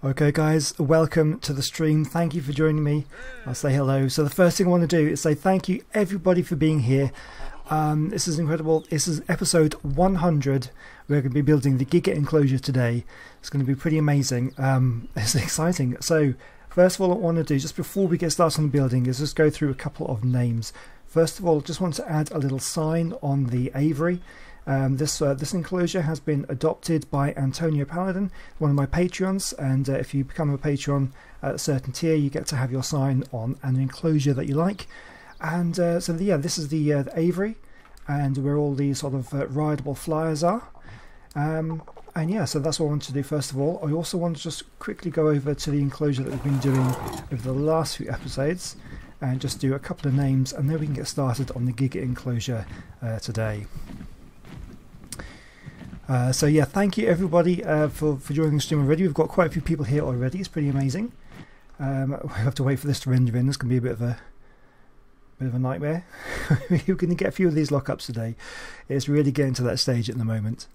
Okay guys, welcome to the stream. Thank you for joining me. I'll say hello. So the first thing I want to do is say thank you everybody for being here. This is incredible. This is episode 100. We're going to be building the Giga enclosure today. It's going to be pretty amazing. It's exciting. So first of all, what I want to do just before we get started on the building is just go through a couple of names. First of all, just want to add a little sign on the aviary. This enclosure has been adopted by Antonio Paladin, one of my Patreons, and if you become a Patreon at a certain tier, you get to have your sign on an enclosure that you like. And this is the aviary, and where all these sort of rideable flyers are. And yeah, so that's what I want to do first of all. I also want to just quickly go over to the enclosure that we've been doing over the last few episodes, and just do a couple of names, and then we can get started on the Giga enclosure today. So yeah, thank you everybody for joining the stream already. We've got quite a few people here already. It's pretty amazing. We have to wait for this to render in. It's going to be a bit of a nightmare. You're going to get a few of these lockups today. It's really getting to that stage at the moment.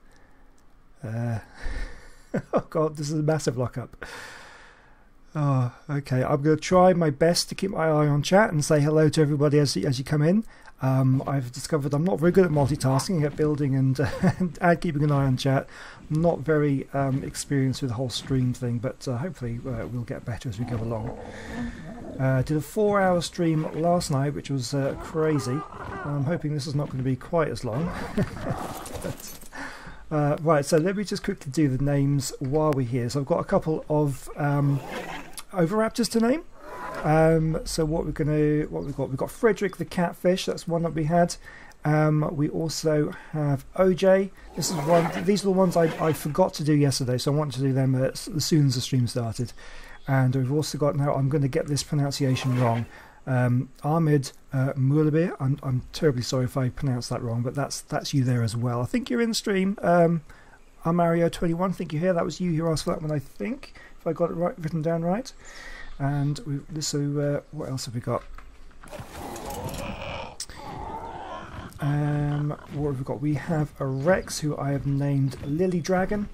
Oh god, this is a massive lockup. Oh, okay. I'm going to try my best to keep my eye on chat and say hello to everybody as you come in. I've discovered I'm not very good at multitasking, at building and keeping an eye on chat. I'm not very experienced with the whole stream thing, but hopefully we'll get better as we go along. Did a 4-hour stream last night, which was crazy. I'm hoping this is not going to be quite as long. But, right, so let me just quickly do the names while we're here. So I've got a couple of overraptors to name. So what we've got Frederick the catfish. That's one that we had. We also have OJ. These are the ones I forgot to do yesterday, so I want to do them as soon as the stream started. And we've also got, now I'm going to get this pronunciation wrong, Ahmed Moulabir. I'm terribly sorry if I pronounced that wrong, but that's you there as well. I think you're in the stream. Mario21, I think you're here. That was you who asked for that one, I think, if I got it right, written down right. And what else have we got? What have we got? We have a Rex who I have named Lily Dragon.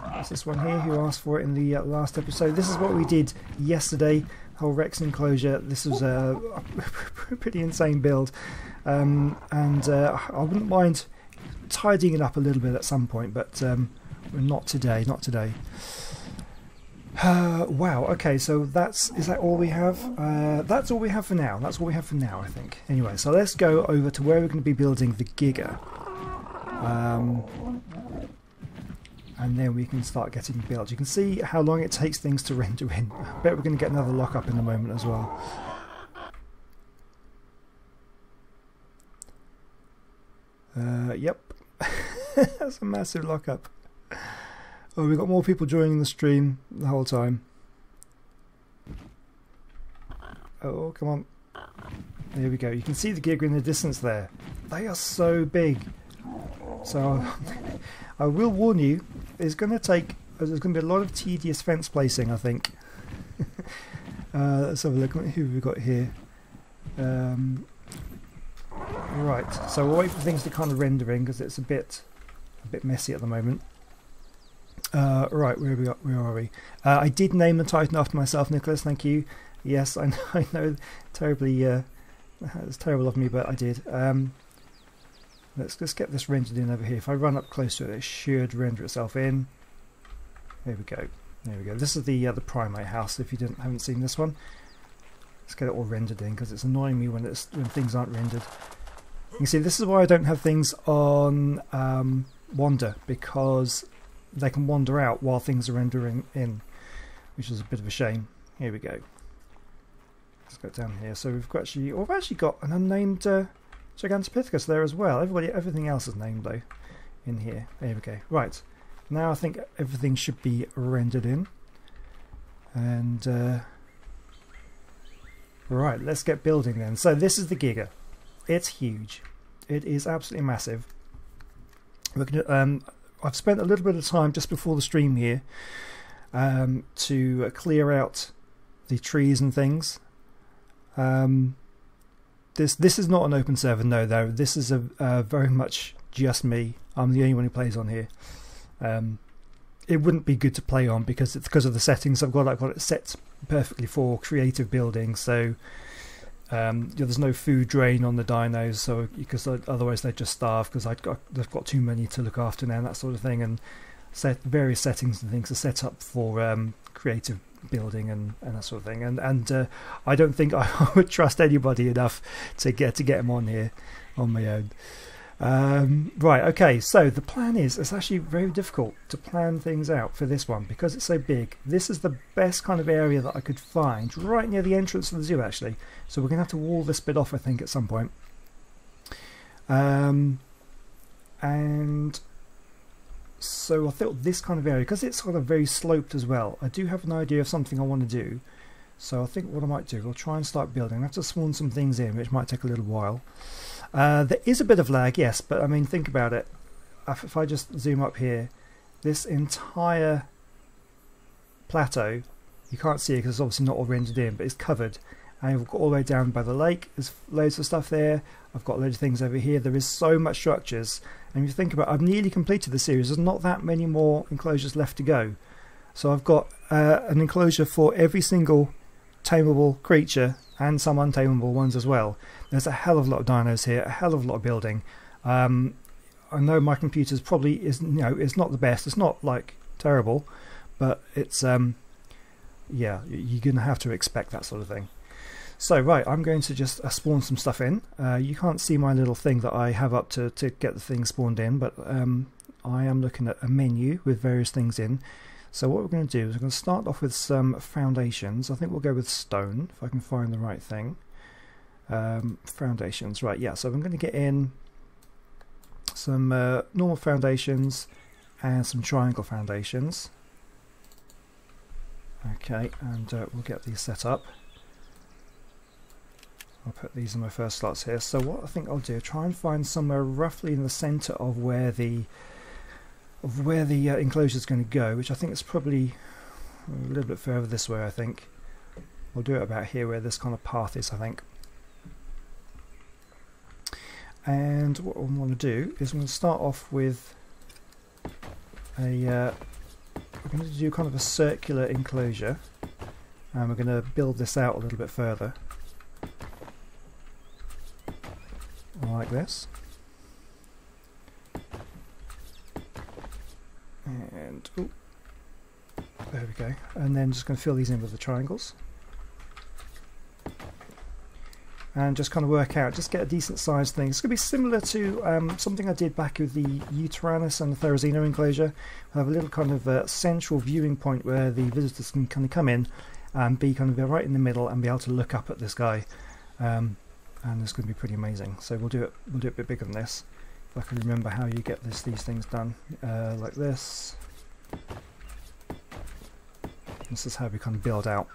That's this one here who asked for it in the last episode. This is what we did yesterday, the whole Rex enclosure. This was a pretty insane build. I wouldn't mind tidying it up a little bit at some point, but not today, not today. Wow, okay, so is that all we have? That's all we have for now. That's all we have for now, I think. Anyway, so let's go over to where we're going to be building the Giga. And then we can start getting built. You can see how long it takes things to render in. I bet we're going to get another lockup in a moment as well. Yep. That's a massive lockup. Oh, we've got more people joining the stream the whole time. Oh, come on. There we go. You can see the Giga in the distance there. They are so big. So I will warn you, there's going to be a lot of tedious fence placing, I think. Let's have a look at who we've got here. Right, so we'll wait for things to kind of render in because it's a bit messy at the moment. Right, where are we? I did name the Titan after myself, Nicholas, thank you. Yes, I know terribly, it's terrible of me, but I did. Let's just get this rendered in over here. If I run up close to it, it should render itself in. There we go. There we go. This is the primate house, if you haven't seen this one. Let's get it all rendered in, because it's annoying me when things aren't rendered. You can see this is why I don't have things on wander, because they can wander out while things are rendering in, which is a bit of a shame. Here we go. Let's go down here. So we've actually got an unnamed Gigantopithecus there as well. Everything else is named though in here. There we go. Right, now I think everything should be rendered in. And right, let's get building then. So this is the Giga. It's huge. It is absolutely massive. We're gonna, I've spent a little bit of time just before the stream here to clear out the trees and things. This is not an open server, no, though. This is a very much just me. I'm the only one who plays on here. it wouldn't be good to play on because it's because of the settings I've got. I've got it set perfectly for creative building, so there's no food drain on the dinos, so because otherwise they'd just starve, because they've got too many to look after now and that sort of thing, and various settings and things are set up for creative building and that sort of thing, and I don't think I would trust anybody enough to get them on here on my own. Right, okay, so the plan is, it's actually very difficult to plan things out for this one because it's so big. This is the best kind of area that I could find, right near the entrance to the zoo actually, so we're going to have to wall this bit off I think at some point. And so I thought this kind of area, because it's sort of very sloped as well, I do have an idea of something I want to do. So I think what I might do, I'll try and start building. I have to spawn some things in, which might take a little while. There is a bit of lag, yes, but I mean, think about it. If I just zoom up here, this entire plateau, you can't see it because it's obviously not all rendered in, but it's covered. And I've got all the way down by the lake, there's loads of stuff there. I've got loads of things over here. There is so much structures. And if you think about it, I've nearly completed the series. There's not that many more enclosures left to go. So I've got an enclosure for every single tameable creature and some untamable ones as well. There's a hell of a lot of dinos here, a hell of a lot of building. I know my computer's probably it's not the best. It's not like terrible, but it's yeah, you're gonna have to expect that sort of thing. So right, I'm going to just spawn some stuff in. You can't see my little thing that I have up to get the thing spawned in, but I am looking at a menu with various things in. So what we're going to do is we're going to start off with some foundations. I think we'll go with stone, if I can find the right thing. Foundations, right, yeah, so I'm going to get in some normal foundations and some triangle foundations. Okay, and we'll get these set up. I'll put these in my first slots here. So what I think I'll do, try and find somewhere roughly in the centre of where the enclosure is going to go, which I think is probably a little bit further this way. I think we'll do it about here where this kind of path is, I think. And what I want to do is I'm going to start off with we're going to do kind of a circular enclosure, and we're going to build this out a little bit further like this. And ooh, there we go, and then just going to fill these in with the triangles and just kind of work out, just get a decent sized thing. It's going to be similar to something I did back with the Uteranus and the Therizino enclosure. I have a little kind of central viewing point where the visitors can kind of come in and be kind of right in the middle and be able to look up at this guy, and it's going to be pretty amazing. So we'll do it a bit bigger than this. If I can remember how you get these things done, like this. This is how we kind of build out.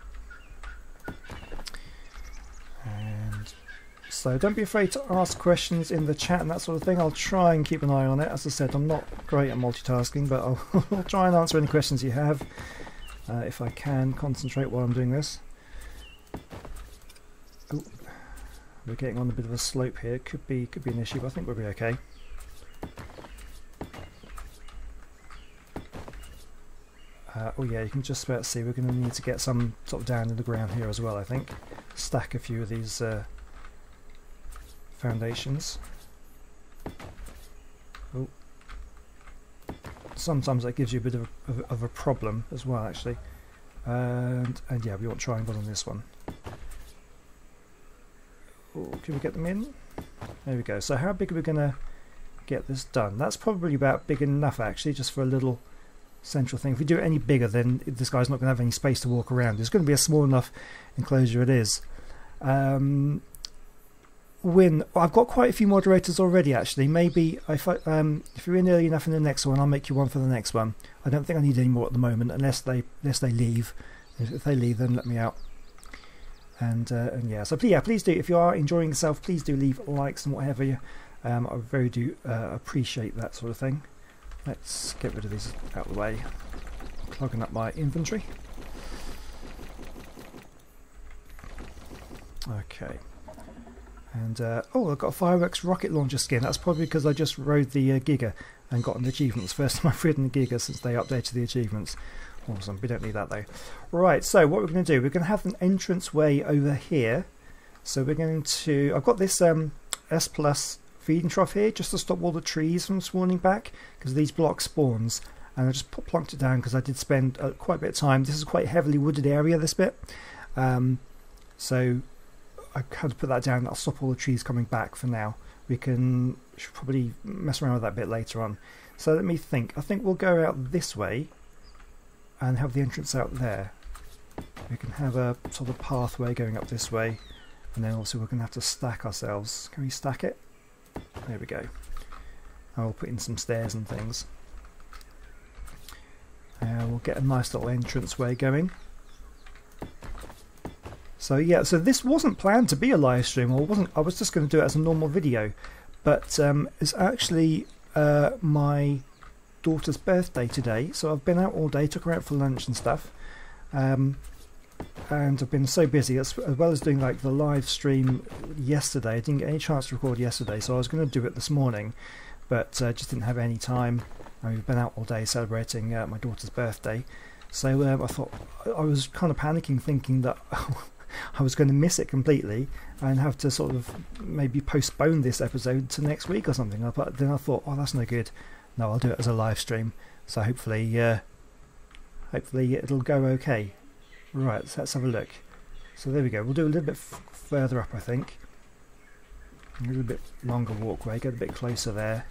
And so don't be afraid to ask questions in the chat and that sort of thing. I'll try and keep an eye on it. As I said, I'm not great at multitasking, but I'll try and answer any questions you have if I can concentrate while I'm doing this. Ooh, we're getting on a bit of a slope here. Could be an issue, but I think we'll be okay. Oh yeah, you can just about see we're going to need to get some sort of down in the ground here as well, I think. Stack a few of these foundations. Oh. Sometimes that gives you a bit of a problem as well, actually. And yeah, we want triangle on this one. Oh, can we get them in? There we go. So how big are we going to get this done? That's probably about big enough, actually, just for a little central thing. If we do it any bigger, then this guy's not going to have any space to walk around. It's going to be a small enough enclosure it is. I've got quite a few moderators already, actually. Maybe if you're in early enough in the next one, I'll make you one for the next one. I don't think I need any more at the moment, unless they leave. If they leave, then let me out. And yeah, so yeah, please do, if you are enjoying yourself, please do leave likes and whatever. I very do appreciate that sort of thing. Let's get rid of these out of the way. Clogging up my inventory. Okay. And oh, I've got a fireworks rocket launcher skin. That's probably because I just rode the Giga and got an achievement. It's the first time I've ridden the Giga since they updated the achievements. Awesome, we don't need that though. Right, so what we're going to do, we're going to have an entrance way over here. So we're going to, I've got this S plus feeding trough here just to stop all the trees from spawning back, because these block spawns. And I just plonked it down because I did spend quite a bit of time. This is quite a heavily wooded area, this bit. So I had to put that down. That'll stop all the trees coming back for now. We should probably mess around with that bit later on. So let me think. I think we'll go out this way and have the entrance out there. We can have a sort of pathway going up this way, and then also we're going to have to stack ourselves. Can we stack it? There we go. I'll put in some stairs and things. We'll get a nice little entrance way going. So yeah, so this wasn't planned to be a live stream, or wasn't. I was just going to do it as a normal video, but it's actually my daughter's birthday today, so I've been out all day, took her out for lunch and stuff, and I've been so busy, as well as doing like the live stream yesterday. I didn't get any chance to record yesterday, so I was going to do it this morning, but just didn't have any time, and we've been out all day celebrating my daughter's birthday. So I thought, I was kind of panicking, thinking that I was going to miss it completely and have to sort of maybe postpone this episode to next week or something. But then I thought, oh, that's no good. No, I'll do it as a live stream. So hopefully it'll go okay. Right, so let's have a look. So there we go. We'll do a little bit further up, I think. A little bit longer walkway. Get a bit closer there.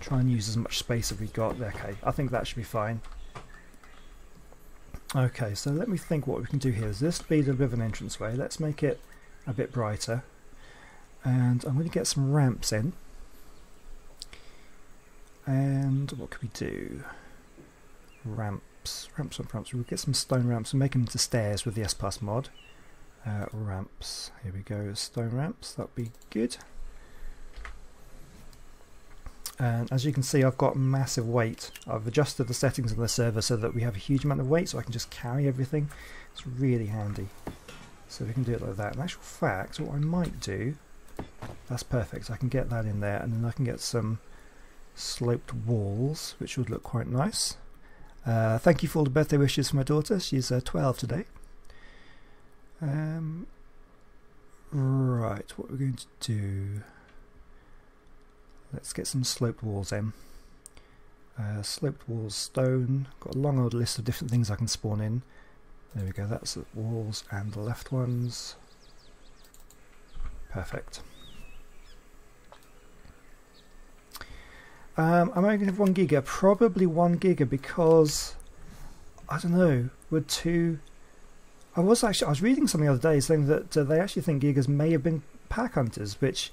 Try and use as much space as we got. Okay, I think that should be fine. Okay, so let me think what we can do here. This will be the bit of an entranceway. Let's make it a bit brighter. And I'm going to get some ramps in. And what can we do? Ramps. We'll get some stone ramps and make them into stairs with the S Plus mod. Ramps. Here we go, stone ramps. That'll be good. And as you can see, I've got massive weight. I've adjusted the settings of the server so that we have a huge amount of weight, so I can just carry everything. It's really handy. So we can do it like that. In actual fact, what I might do, that's perfect. I can get that in there, and then I can get some sloped walls, which would look quite nice. Thank you for all the birthday wishes for my daughter. She's 12 today. Right, what we're going to do... Let's get some sloped walls in. Sloped walls, stone. Got a long old list of different things I can spawn in. There we go, that's the walls and the left ones. Perfect. I'm only going to have 1 giga. Probably 1 giga because, I don't know, would 2... I was reading something the other day saying that they actually think gigas may have been pack hunters, which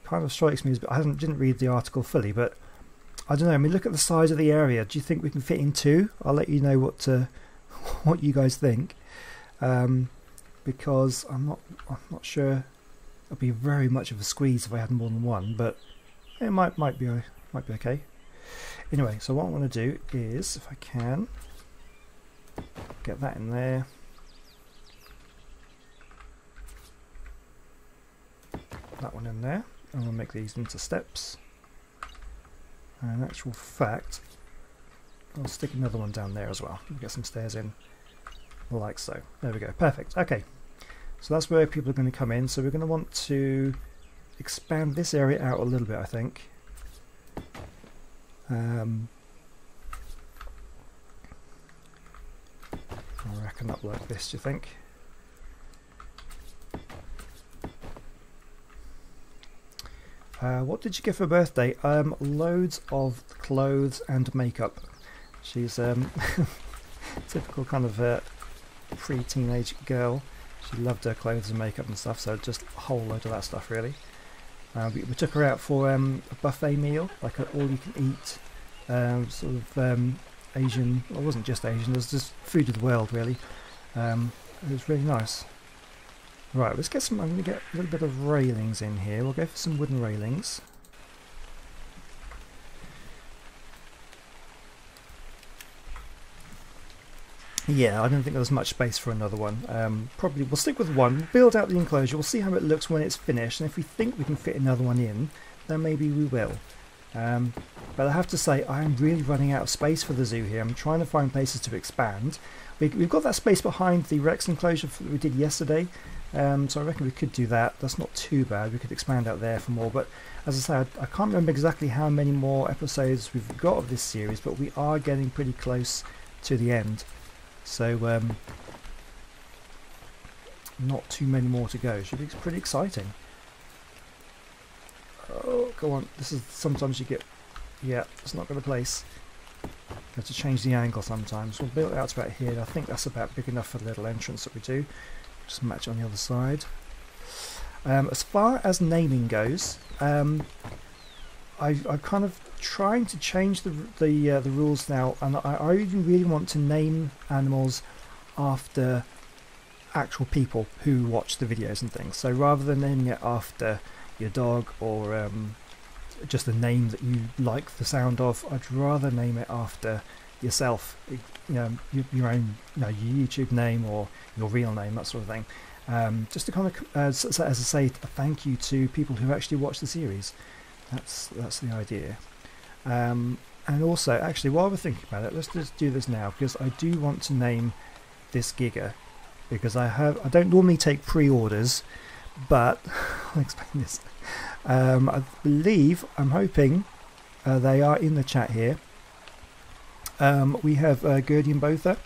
kind of strikes me as, I didn't read the article fully, but I don't know. I mean, look at the size of the area. Do you think we can fit in 2? I'll let you know what you guys think, because I'm not sure. It'd be very much of a squeeze if I had more than 1, but it might be okay. Anyway, so what I want to do is, if I can, get that in there. That one in there. And we'll make these into steps. And in actual fact, I'll stick another one down there as well. We'll get some stairs in, like so. There we go. Perfect. Okay. So that's where people are going to come in. So we're going to want to expand this area out a little bit, I think. I reckon up like this, do you think? What did you get for her birthday? Loads of clothes and makeup. She's typical kind of pre-teenage girl. She loved her clothes and makeup and stuff, so just a whole load of that stuff really. We took her out for a buffet meal, like an all-you-can-eat sort of Asian. Well, it wasn't just Asian; it was just food of the world really. It was really nice. Right, let's get some. I'm going to get a little bit of railings in here. We'll go for some wooden railings. Yeah, I don't think there's much space for another one. Probably we'll stick with one, build out the enclosure, we'll see how it looks when it's finished, and if we think we can fit another one in, then maybe we will. But I have to say, I am really running out of space for the zoo here. I'm trying to find places to expand. We've got that space behind the Rex enclosure that we did yesterday, so I reckon we could do that. That's not too bad. We could expand out there for more, but as I said, I can't remember exactly how many more episodes we've got of this series, but we are getting pretty close to the end. So not too many more to go. Should be pretty exciting. Oh, go on. This is sometimes you get, yeah, it's not going to place. You have to change the angle sometimes. We'll build it out to about here. I think that's about big enough for the little entrance that we do. Just match it on the other side. As far as naming goes, I'm kind of trying to change the rules now, and I really want to name animals after actual people who watch the videos and things. So rather than naming it after your dog or just a name that you like the sound of, I'd rather name it after yourself. You know, your own, you know, your YouTube name or your real name, that sort of thing. Just to kind of, as I say, a thank you to people who actually watch the series. That's the idea. And also, actually, while we're thinking about it, let's just do this now, because I do want to name this Giga, because I don't normally take pre-orders, but I'll explain this. I believe, I'm hoping, they are in the chat here. We have Gertie and Botha,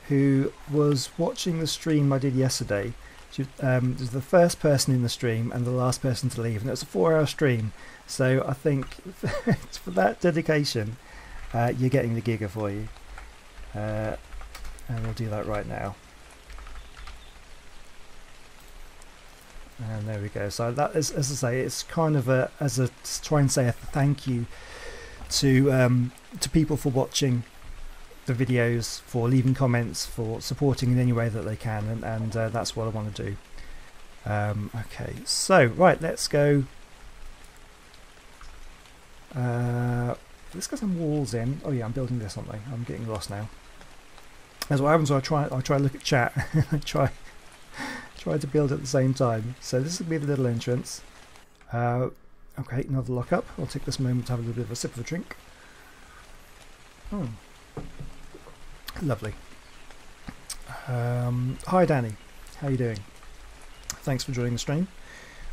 who was watching the stream I did yesterday. She was the first person in the stream and the last person to leave, and it was a 4-hour stream. So I think for that dedication, you're getting the Giga for you. And we'll do that right now. And there we go. So that is, as I say, it's kind of try and say a thank you to people for watching the videos, for leaving comments, for supporting in any way that they can, and that's what I want to do. Okay, so right, let's go. Let's get some walls in. Oh yeah, I'm building this, aren't I? I'm getting lost now. That's what happens when I try to look at chat. I try to build at the same time. So this will be the little entrance. Okay, another lockup. I'll take this moment to have a little bit of a sip of a drink. Oh, lovely. Hi Danny, how you doing? Thanks for joining the stream.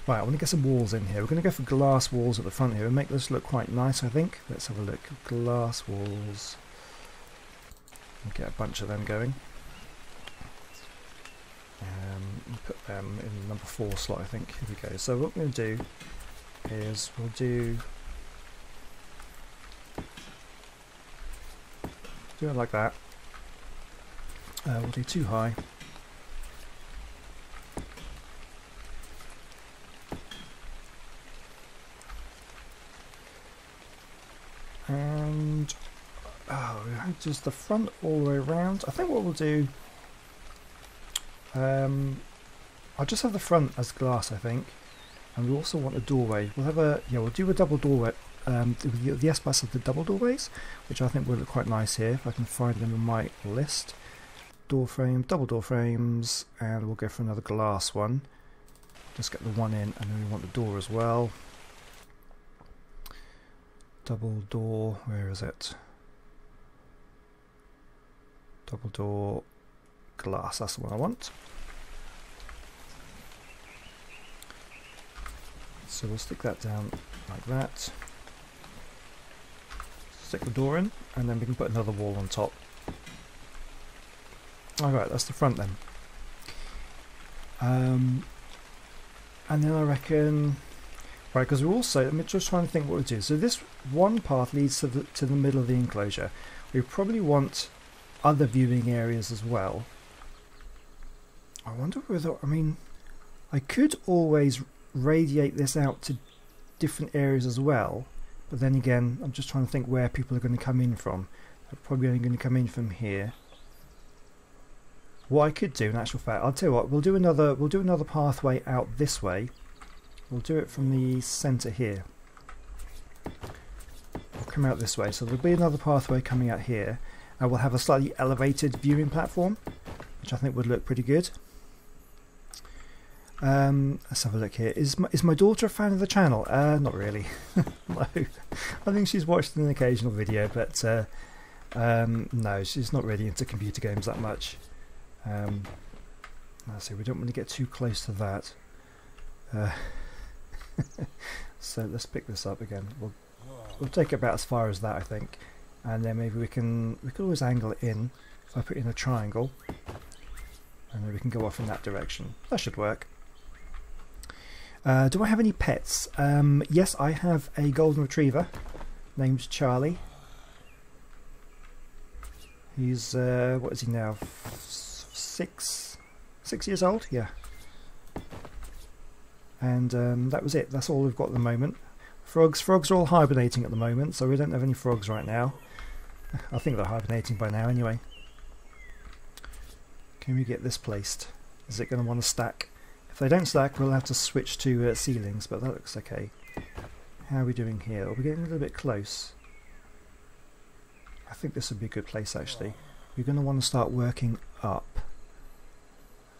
Right, I want to get some walls in here. We're going to go for glass walls at the front here and make this look quite nice, I think. Let's have a look. Glass walls. We'll get a bunch of them going. Put them in number 4 slot, I think. Here we go. So what we're going to do is we'll do it like that. We'll do 2 high. And just the front all the way around. I think what we'll do, I'll just have the front as glass, I think, and we also want a doorway. We'll have we'll do a double doorway. The S-Bus of the double doorways, which I think will look quite nice here if I can find them in my list. Door frame, double door frames, and we'll go for another glass one. Just get the one in, and then we want the door as well. Double door, where is it? Double door glass, that's the one I want. So we'll stick that down like that. Stick the door in, and then we can put another wall on top. Alright, that's the front then. And then I reckon, right, because we're also, I'm just trying to think what we do. So this one path leads to the middle of the enclosure. We probably want other viewing areas as well. I wonder whether, I mean, I could always radiate this out to different areas as well, but then again, I'm just trying to think where people are going to come in from. They're probably only going to come in from here. What I could do, in actual fact, I'll tell you what, we'll do another pathway out this way. We'll do it from the centre here. We'll come out this way, so there'll be another pathway coming out here, I will have a slightly elevated viewing platform, which I think would look pretty good. Let's have a look here. Is my daughter a fan of the channel? Not really. No. I think she's watched an occasional video, but no, she's not really into computer games that much. Let's see, we don't want to get too close to that. So let's pick this up again. We'll take it about as far as that, I think, and then maybe we could always angle it in. If I put in a triangle, and then we can go off in that direction. That should work. Do I have any pets? Yes, I have a golden retriever named Charlie. He's what is he now? 6 years old? Yeah. And that was it. That's all we've got at the moment. Frogs are all hibernating at the moment, so we don't have any frogs right now. I think they're hibernating by now anyway. Can we get this placed? Is it going to want to stack? If they don't stack, we'll have to switch to ceilings, but that looks okay. How are we doing here? Are we getting a little bit close? I think this would be a good place actually. We're going to want to start working up.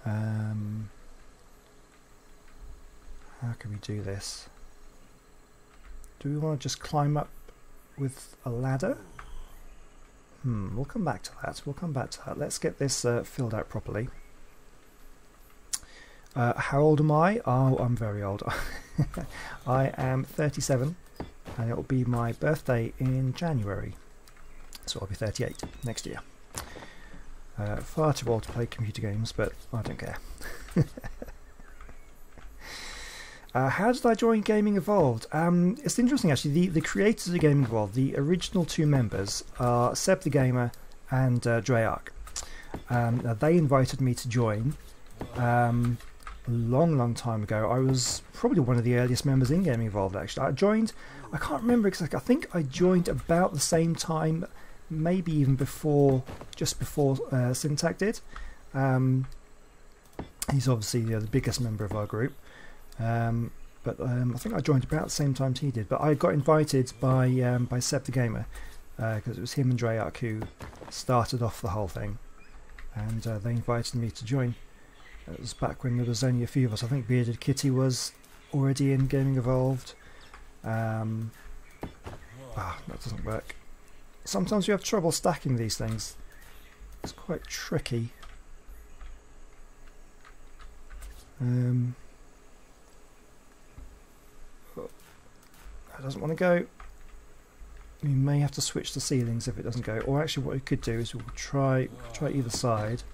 How can we do this? Do we want to just climb up with a ladder? We'll come back to that. Let's get this filled out properly. How old am I? Oh, I'm very old. I am 37, and it will be my birthday in January. So I'll be 38 next year. Far too old to play computer games, but I don't care. How did I join Gaming Evolved? It's interesting actually. The creators of Gaming Evolved, the original 2 members, are Seb the Gamer and Dreyarch. They invited me to join a long time ago. I was probably one of the earliest members in Gaming Evolved actually. I joined, I can't remember exactly, I think I joined about the same time, maybe even before, just before Syntac did. He's obviously the biggest member of our group. But I think I joined about the same time he did. But I got invited by Seb the Gamer because it was him and Dreyarch who started off the whole thing, and they invited me to join. It was back when there was only a few of us. I think Bearded Kitty was already in Gaming Evolved. That doesn't work. Sometimes you have trouble stacking these things. It's quite tricky. That doesn't want to go. We may have to switch to ceilings if it doesn't go. Or actually what we could do is we'll try either side.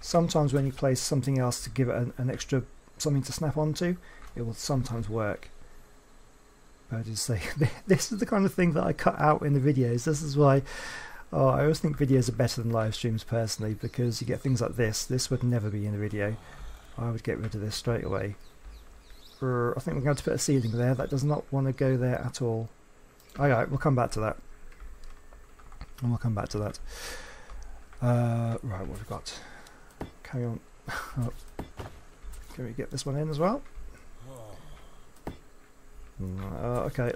Sometimes when you place something else to give it an extra something to snap onto, it will sometimes work. But I just say, this is the kind of thing that I cut out in the videos. This is why I always think videos are better than live streams personally, because you get things like this. This would never be in the video. I would get rid of this straight away. I think we're going to put a ceiling there. That does not want to go there at all. Alright, we'll come back to that. And we'll come back to that. Right, what have we got? Carry on. Oh. Can we get this one in as well? Okay.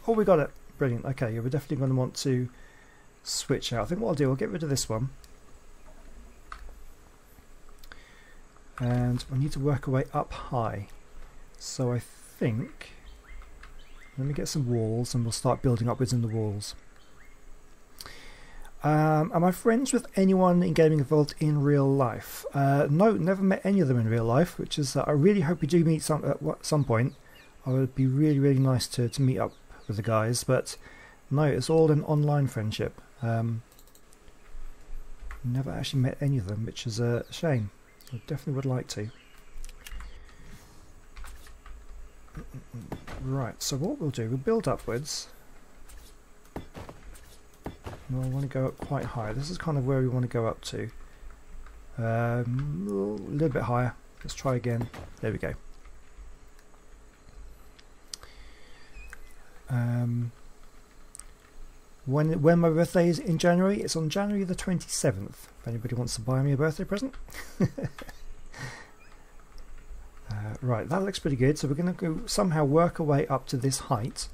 Oh, we got it. Brilliant. Okay, yeah, we're definitely going to want to switch out. I think what I'll do, I'll get rid of this one. And we need to work our way up high. So I think, let me get some walls and we'll start building upwards in the walls. Am I friends with anyone in Gaming Evolved in real life? No, never met any of them in real life, which is, I really hope we do meet at some point. I would be really nice to meet up with the guys, but no, it's all an online friendship. Never actually met any of them, which is a shame. I definitely would like to. Right, so what we'll do, we'll build upwards. We'll want to go up quite high. This is kind of where we want to go up to. A little bit higher. Let's try again. There we go. When my birthday is in January, it's on January the 27th. If anybody wants to buy me a birthday present. Right, that looks pretty good. So we're going to go somehow work our way up to this height,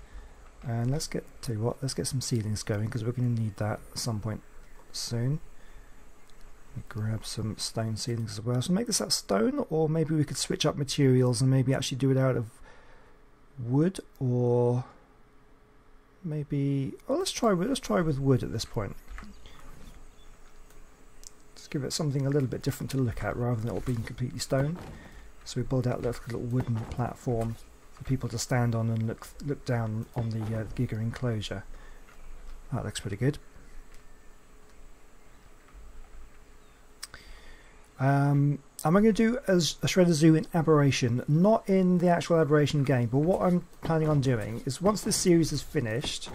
and let's get some ceilings going because we're going to need that at some point. soon. Grab some stone ceilings as well. So make this out of stone, or maybe we could switch up materials and maybe actually do it out of wood, or maybe let's try with wood at this point. Let's give it something a little bit different to look at rather than it all being completely stone. So we build out a little wooden platform for people to stand on and look down on the Giga enclosure. That looks pretty good. I'm going to do a Shredder Zoo in Aberration, not in the actual Aberration game, but what I'm planning on doing is once this series is finished,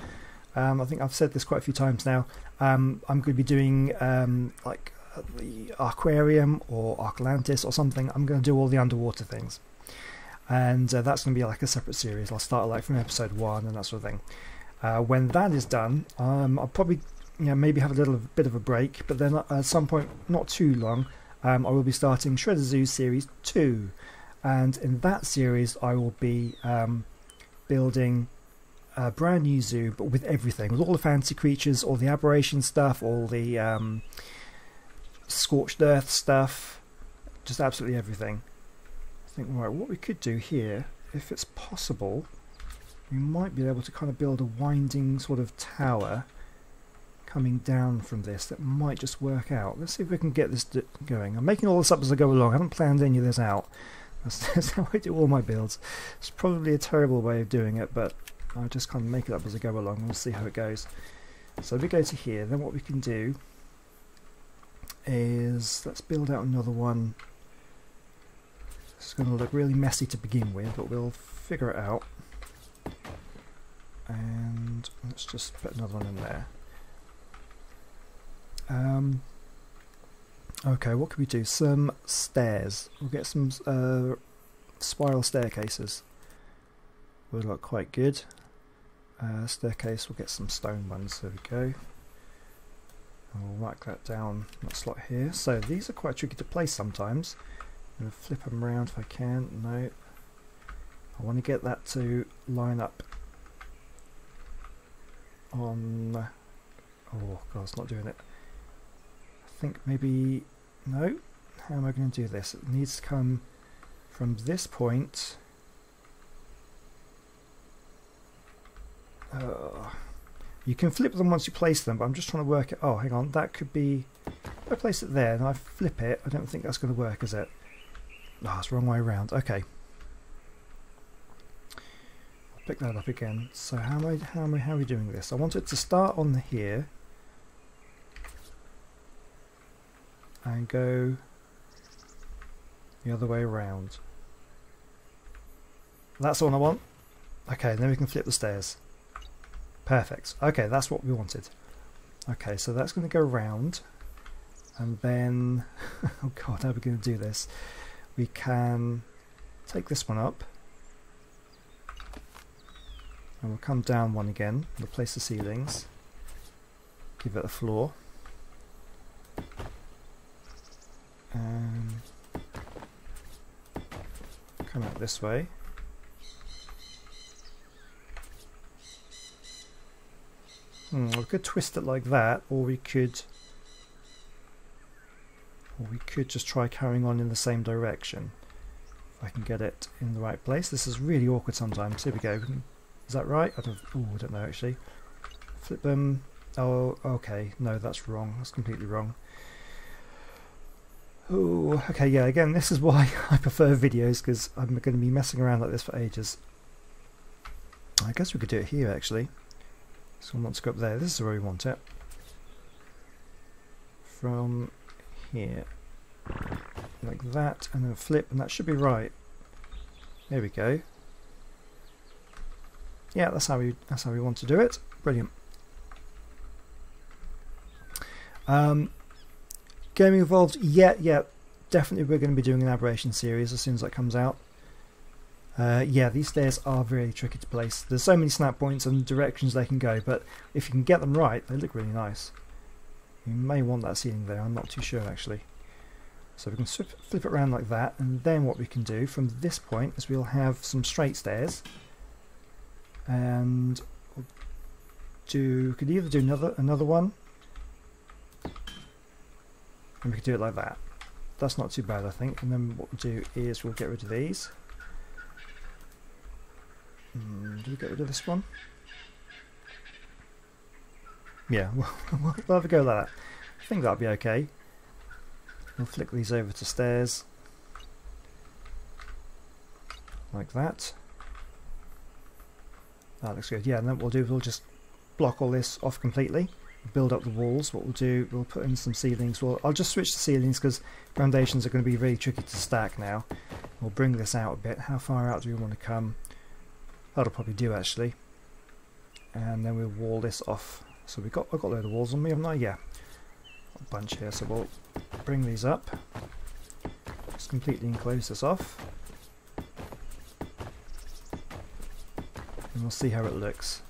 I think I've said this quite a few times now, I'm going to be doing like the Aquarium or Atlantis or something. I'm going to do all the underwater things, and that's going to be like a separate series. I'll start like from episode 1 and that sort of thing. When that is done, I'll probably maybe have a little bit of a break, but then at some point, not too long, I will be starting Shredder Zoo Series 2, and in that series I will be building a brand new zoo, but with everything, with all the fancy creatures, all the aberration stuff, all the scorched earth stuff, just absolutely everything. I think, right, what we could do here, if it's possible, we might be able to kind of build a winding sort of tower coming down from this. That might just work out. Let's see if we can get this going. I'm making all this up as I go along. I haven't planned any of this out. That's how I do all my builds. It's probably a terrible way of doing it, but I'll just kind of make it up as I go along and we'll see how it goes. So if we go to here, then what we can do is let's build out another one. It's going to look really messy to begin with, but we'll figure it out. And let's just put another one in there. Okay, what can we do? Some stairs. We'll get some spiral staircases. Will look quite good. Staircase, we'll get some stone ones. There we go. And we'll whack that down that slot here. So these are quite tricky to place sometimes. I'm going to flip them around if I can. No. I want to get that to line up on... Oh god, it's not doing it. I think maybe... No. How am I going to do this? It needs to come from this point. You can flip them once you place them, but I'm just trying to work it. Oh, hang on. That could be... If I place it there and I flip it, I don't think that's going to work, is it? Oh, it's the wrong way around. Okay. I'll pick that up again. So how are we doing this? I want it to start on here and go the other way around. That's the one I want. Okay, then we can flip the stairs. Perfect. Okay, that's what we wanted. Okay, so that's going to go round, and then oh god, how are we going to do this? We can take this one up, and we'll come down one again, replace the ceilings, give it a floor, and come out this way. We could twist it like that, or we could just try carrying on in the same direction. If I can get it in the right place. This is really awkward sometimes. Here we go. Is that right? I don't know actually. Flip them. Oh, okay. No, that's wrong. That's completely wrong. Oh, okay. Yeah. Again, this is why I prefer videos, because I'm going to be messing around like this for ages. I guess we could do it here actually. So we want to go up there. This is where we want it. From here, like that, and then flip, and that should be right. There we go. Yeah, that's how we want to do it. Brilliant. Gaming Evolved. Yeah, definitely. We're going to be doing an Aberration series as soon as that comes out. Yeah, these stairs are very tricky to place. There's so many snap points and directions they can go, but if you can get them right, they look really nice. You may want that ceiling there, I'm not too sure actually. So we can flip it around like that, and then what we can do from this point is we'll have some straight stairs, and we could either do another one And we can do it like that. That's not too bad, I think. And then what we'll do is we'll get rid of these. Do we get rid of this one? Yeah, we'll have a go like that. I think that'll be okay. We'll flick these over to stairs. Like that. That looks good. Yeah, and then what we'll do is we'll just block all this off completely. Build up the walls. What we'll do, we'll put in some ceilings. Well, I'll just switch to ceilings because foundations are going to be really tricky to stack now. We'll bring this out a bit. How far out do we want to come? That'll probably do actually. And then we'll wall this off. So I've got a load of walls on me, haven't I? Yeah. A bunch here. So we'll bring these up. Just completely enclose this off. And we'll see how it looks.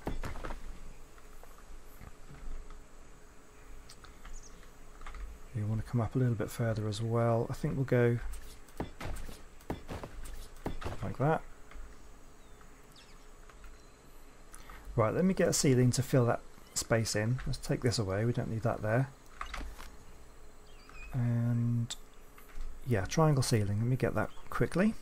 You want to come up a little bit further as well. I think we'll go like that. Right, let me get a ceiling to fill that space in. Let's take this away, we don't need that there. And yeah, triangle ceiling, let me get that quickly.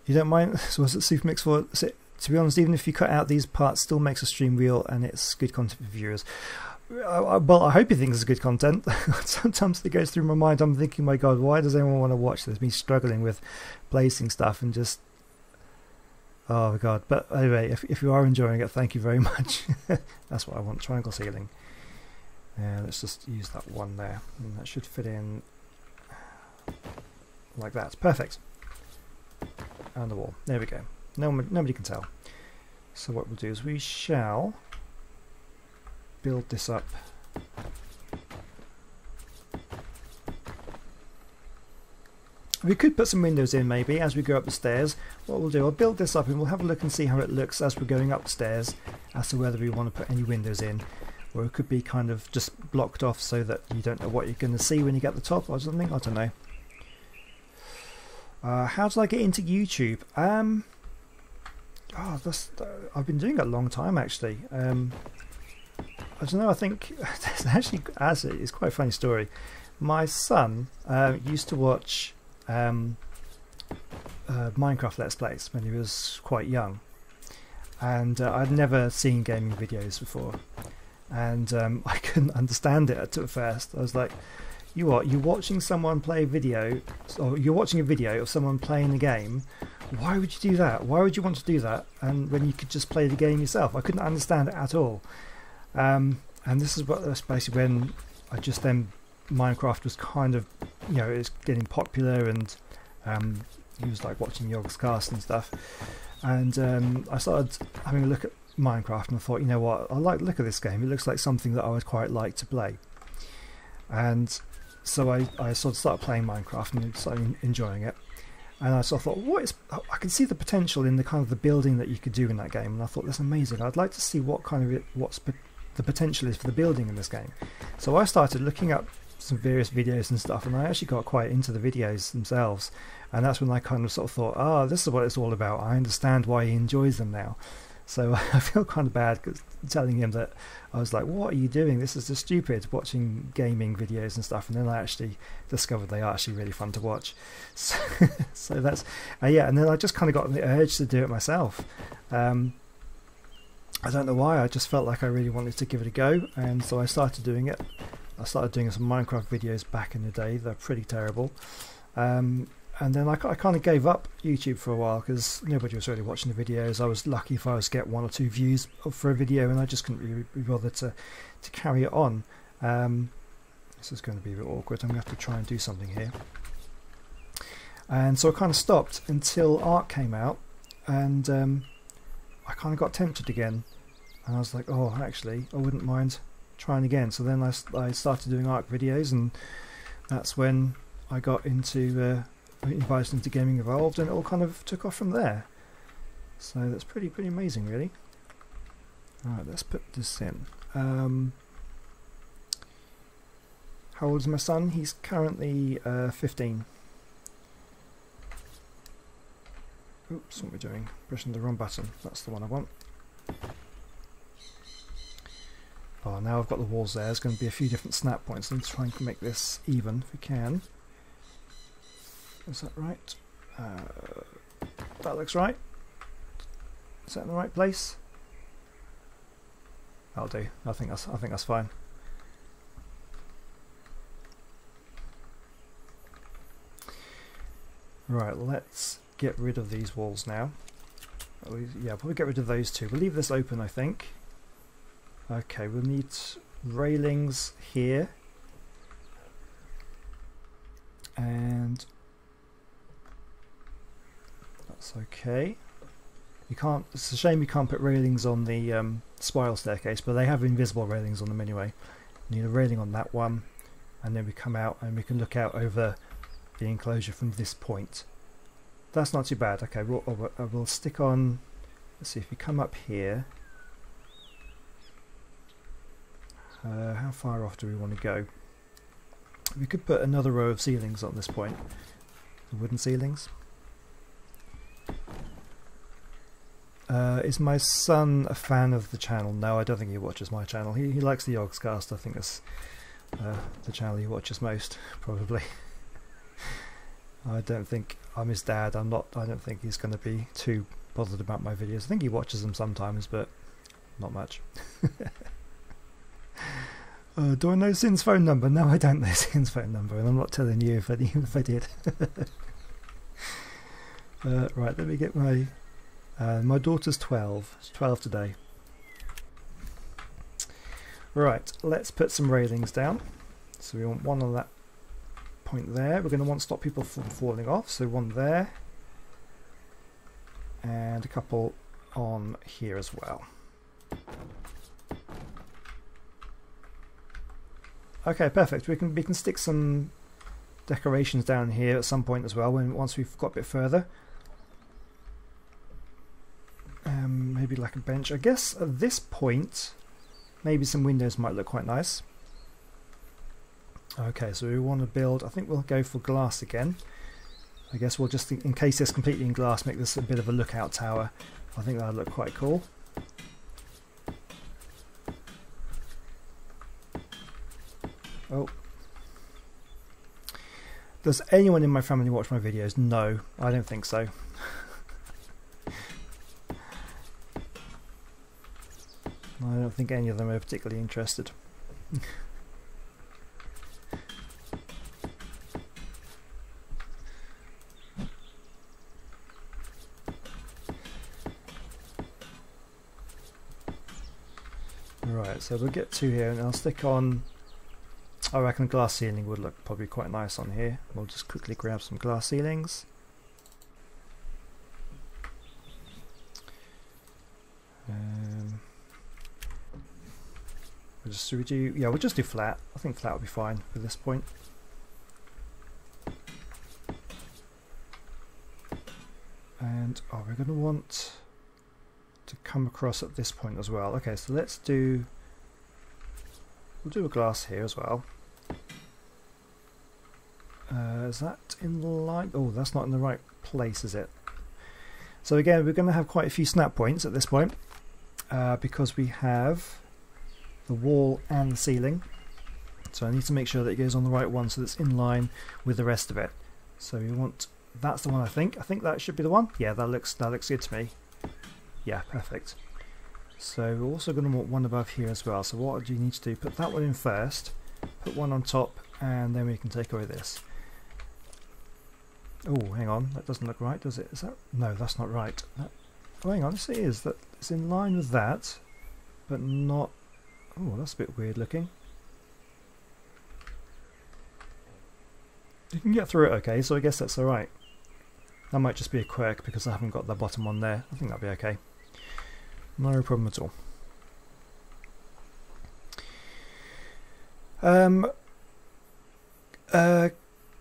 You don't mind, so was it Supermix for, to be honest, even if you cut out these parts, still makes a stream real and it's good content for viewers. Well, I hope you think it's good content. Sometimes it goes through my mind, I'm thinking, my god, why does anyone want to watch this? Me struggling with placing stuff and just, oh my god. But anyway, if you are enjoying it, thank you very much. That's what I want, triangle ceiling. Let's just use that one there, and that should fit in like that. Perfect. And the wall, there we go. Nobody can tell. So what we'll do is we shall build this up. We could put some windows in maybe as we go up the stairs. What we'll do, I'll build this up and we'll have a look and see how it looks as we're going up the stairs as to whether we want to put any windows in, or it could be kind of just blocked off so that you don't know what you're going to see when you get to the top or something. I don't know. How did I get into YouTube? I've been doing it a long time actually. I don't know, I think it's quite a funny story. My son used to watch Minecraft Let's Plays when he was quite young, and I'd never seen gaming videos before, and I couldn't understand it at first. I was like, you're watching someone play a video, or you're watching a video of someone playing a game. Why would you do that? Why would you want to do that? And when you could just play the game yourself, I couldn't understand it at all. And this is that's basically when Minecraft was kind of, it was getting popular, and he was like watching Yogg's cast and stuff. And I started having a look at Minecraft, and I thought, you know what, I like the look of this game. It looks like something that I would quite like to play. And so I sort of started playing Minecraft and started enjoying it. And I sort of thought, I can see the potential in the kind of the building that you could do in that game. And I thought, that's amazing. I'd like to see what's the potential is for the building in this game. So I started looking up some various videos and stuff, and I actually got quite into the videos themselves. And that's when I kind of sort of thought, this is what it's all about. I understand why he enjoys them now. So I feel kind of bad telling him that. I was like, what are you doing? This is just stupid, watching gaming videos and stuff. And then I actually discovered they are actually really fun to watch. So that's, yeah, and then I just kind of got the urge to do it myself. I don't know why, I just felt like I really wanted to give it a go. And so I started doing it. I started doing some Minecraft videos back in the day. They're pretty terrible. And then I kind of gave up YouTube for a while because nobody was really watching the videos. I was lucky if I was get 1 or 2 views for a video, and I just couldn't really be bothered to carry it on. This is going to be a bit awkward. I'm going to have to try and do something here. And so I kind of stopped until Ark came out, and I kind of got tempted again. And I was like, oh, actually, I wouldn't mind trying again. So then I started doing Ark videos, and that's when I got into invited into Gaming Evolved, and it all kind of took off from there. So that's pretty amazing, really. Alright, let's put this in. How old is my son? He's currently 15. Oops, what am I doing? Pressing the wrong button. That's the one I want. Oh, now I've got the walls there. There's going to be a few different snap points. Let's try and make this even if we can. Is that right? That looks right. Is that in the right place? That'll do. I think that's fine. Right, let's get rid of these walls now. Yeah, probably get rid of those two. We'll leave this open, I think. Okay, we'll need railings here. And that's okay. You can't. It's a shame you can't put railings on the spiral staircase, but they have invisible railings on them anyway. You need a railing on that one, and then we come out and we can look out over the enclosure from this point. That's not too bad. Okay, we'll stick on. Let's see if we come up here. How far off do we want to go? We could put another row of ceilings on this point. The wooden ceilings. Is my son a fan of the channel? No, I don't think he watches my channel. He likes the Yogscast. I think that's the channel he watches most, probably. I don't think I'm his dad. I don't think he's going to be too bothered about my videos. I think he watches them sometimes, but not much. Do I know Sin's phone number? No, I don't know Sin's phone number, and I'm not telling you if I did. Right, let me get my daughter's 12. She's 12 today. Right, let's put some railings down. So we want one on that point there. We're going to want to stop people from falling off, so one there. And a couple on here as well. Okay, perfect. We can stick some decorations down here at some point as well once we've got a bit further. Maybe like a bench. I guess at this point maybe some windows might look quite nice. Okay, so we want to build, I think we'll go for glass again. I guess we'll just encase this completely in glass, make this a bit of a lookout tower. I think that'll look quite cool. Oh. Does anyone in my family watch my videos? No, I don't think so. I don't think any of them are particularly interested. Right, so we'll get to here and I'll stick on, I reckon a glass ceiling would look probably quite nice on here. We'll just quickly grab some glass ceilings. We'll just do flat. I think flat will be fine for this point. And we're going to want to come across at this point as well. Okay, so we'll do a glass here as well. Is that in line? Oh, that's not in the right place, is it? So again, we're going to have quite a few snap points at this point because we have the wall and the ceiling. So I need to make sure that it goes on the right one so that it's in line with the rest of it. So we want, that's the one I think. I think that should be the one. Yeah, that looks good to me. Yeah, perfect. So we're also going to want one above here as well. So what do you need to do? Put that one in first, put one on top, and then we can take away this. Oh, hang on, that doesn't look right, does it? Is that? No, that's not right. Oh, hang on, yes it is. That it's in line with that, but not. Oh, that's a bit weird looking. You can get through it okay, so I guess that's alright. That might just be a quirk because I haven't got the bottom one there. I think that'll be okay. No problem at all.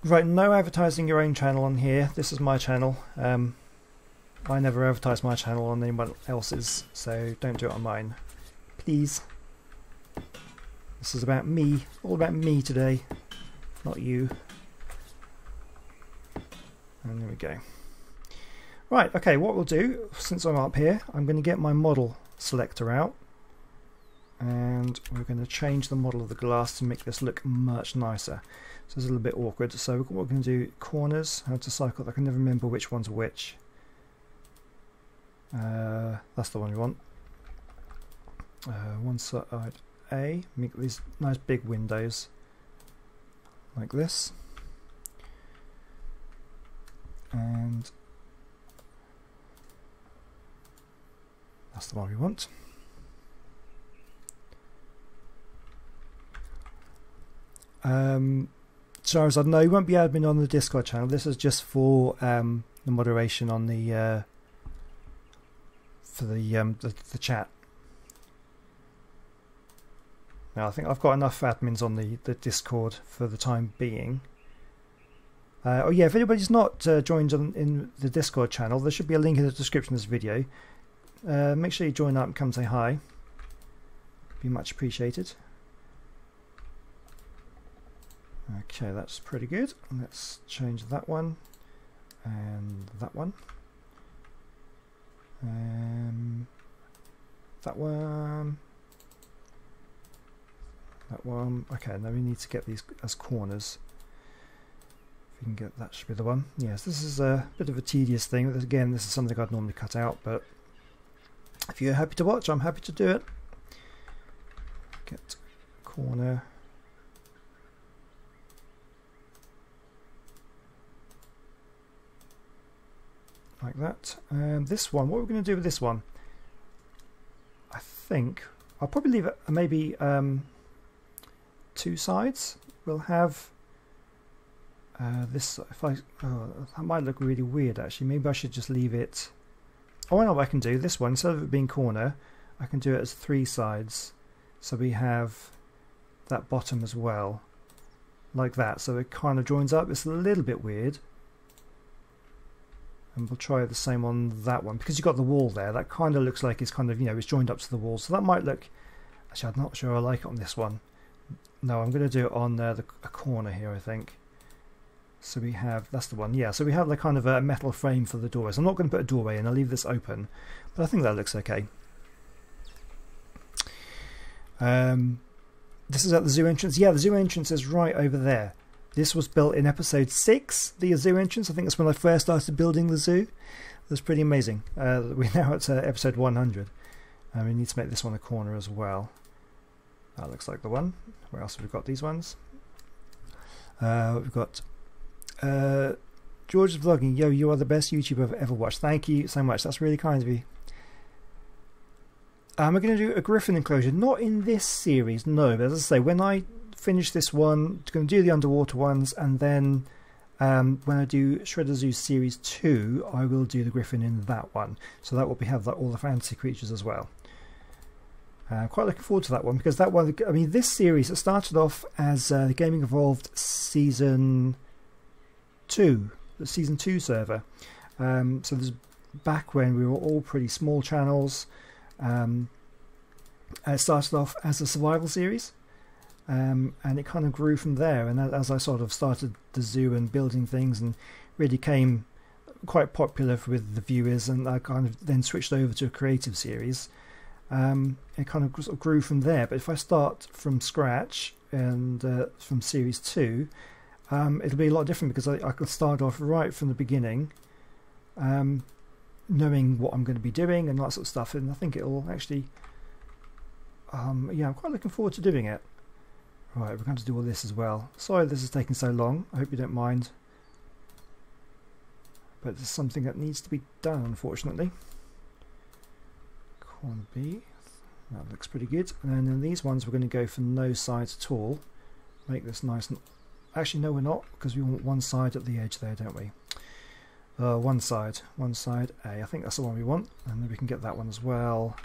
Right, no advertising your own channel on here. This is my channel. I never advertise my channel on anyone else's, so don't do it on mine. Please. This is about me. All about me today, not you. And there we go. Right, okay, what we'll do, since I'm up here, I'm going to get my model selector out. and we're going to change the model of the glass to make this look much nicer. So it's a little bit awkward. So what we're going to do, corners, how to cycle, I can never remember which one's which. That's the one we want. One side A, make these nice big windows like this, and that's the one we want. Charizard, no, you won't be admin on the Discord channel. This is just for the moderation on the for the chat. Now I think I've got enough admins on the Discord for the time being. Oh yeah, if anybody's not joined in the Discord channel, there should be a link in the description of this video. Make sure you join up and come say hi. Be much appreciated. Okay, that's pretty good. Let's change that one and that one. That one. That one. Okay, now we need to get these as corners. If we can get that, should be the one. Yes, this is a bit of a tedious thing. Again, this is something I'd normally cut out, but if you're happy to watch, I'm happy to do it. Get corner. Like that. This one, what we're going to do with this one, I think I'll probably leave it maybe two sides. We'll have this. If I, that might look really weird actually. Maybe I should just leave it. Oh, I know what I can do. This one, instead of it being corner, I can do it as three sides. So we have that bottom as well, like that. So it kind of joins up. It's a little bit weird. And we'll try the same on that one, because you've got the wall there. That kind of looks like it's kind of, you know, it's joined up to the wall. So that might look, actually I'm not sure I like it on this one. No, I'm going to do it on a corner here, I think. So we have, that's the one, yeah. So we have like kind of a metal frame for the doorways. I'm not going to put a doorway in, I'll leave this open. But I think that looks okay. This is at the zoo entrance. Yeah, the zoo entrance is right over there. This was built in episode 6, the zoo entrance. I think that's when I first started building the zoo. That's pretty amazing. We're now at episode 100. We need to make this one a corner as well. That looks like the one. Where else have we got these ones? We've got George's vlogging. Yo, you are the best YouTuber I've ever watched. Thank you so much. That's really kind of you. We're going to do a griffin enclosure. Not in this series, no. But as I say, when I finish this one, I'm going to do the underwater ones, and then when I do Shredder Zoo Series 2, I will do the griffin in that one. So that will have all the fantasy creatures as well. Quite looking forward to that one, because that one, I mean, this series, it started off as the Gaming Evolved Season 2, the Season 2 server. So this is back when we were all pretty small channels. It started off as a survival series. And it kind of grew from there, and as I sort of started the zoo and building things, and really came quite popular with the viewers, and I kind of then switched over to a creative series. It kind of sort of grew from there. But if I start from scratch and from series 2, it'll be a lot different, because I can start off right from the beginning, knowing what I'm going to be doing and that sort of stuff, and I think it'll actually yeah, I'm quite looking forward to doing it. Right, we're going to do all this as well. Sorry this is taking so long. I hope you don't mind. But it's something that needs to be done, unfortunately. Corner B. That looks pretty good. And then these ones we're going to go for no sides at all. Make this nice. Actually, no, we're not, because we want one side at the edge there, don't we? One side A. I think that's the one we want. And then we can get that one as well.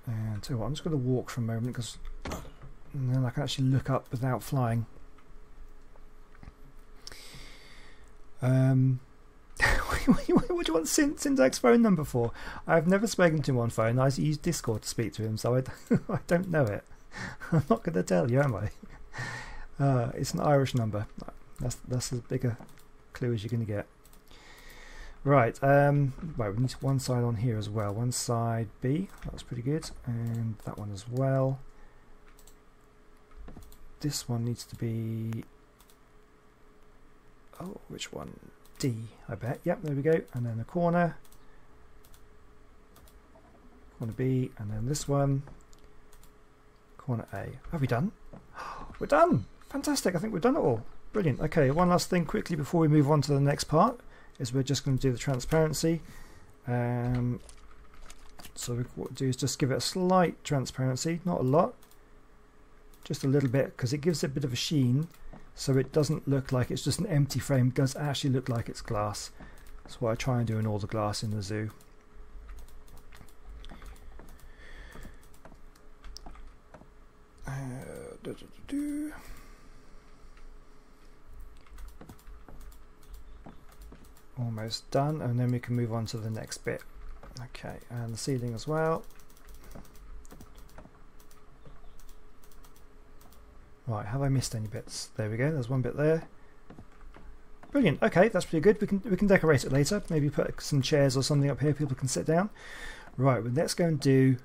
And tell you what, I'm just going to walk for a moment, because and then I can actually look up without flying. What do you want Syntax's phone number for? I've never spoken to him on phone. I use Discord to speak to him, so I don't know it. I'm not going to tell you, am I? It's an Irish number. That's as big a clue as you're going to get. Right, well, we need one side on here as well. One side B, that's pretty good, and that one as well. This one needs to be, oh, which one? D, I bet. Yep, there we go. And then the corner B, and then this one, corner A. Have we done? We're done! Fantastic, I think we've done it all. Brilliant. Okay, one last thing quickly before we move on to the next part is we're just going to do the transparency. So what we'll do is just give it a slight transparency, not a lot, just a little bit, because it gives it a bit of a sheen, so it doesn't look like it's just an empty frame. It does actually look like it's glass. That's what I try and do in all the glass in the zoo. Almost done, and then we can move on to the next bit. Okay, and the ceiling as well. Right, have I missed any bits? There we go, there's one bit there. Brilliant. Okay, that's pretty good. We can decorate it later. Maybe put some chairs or something up here people can sit down. Right, well, let's go and do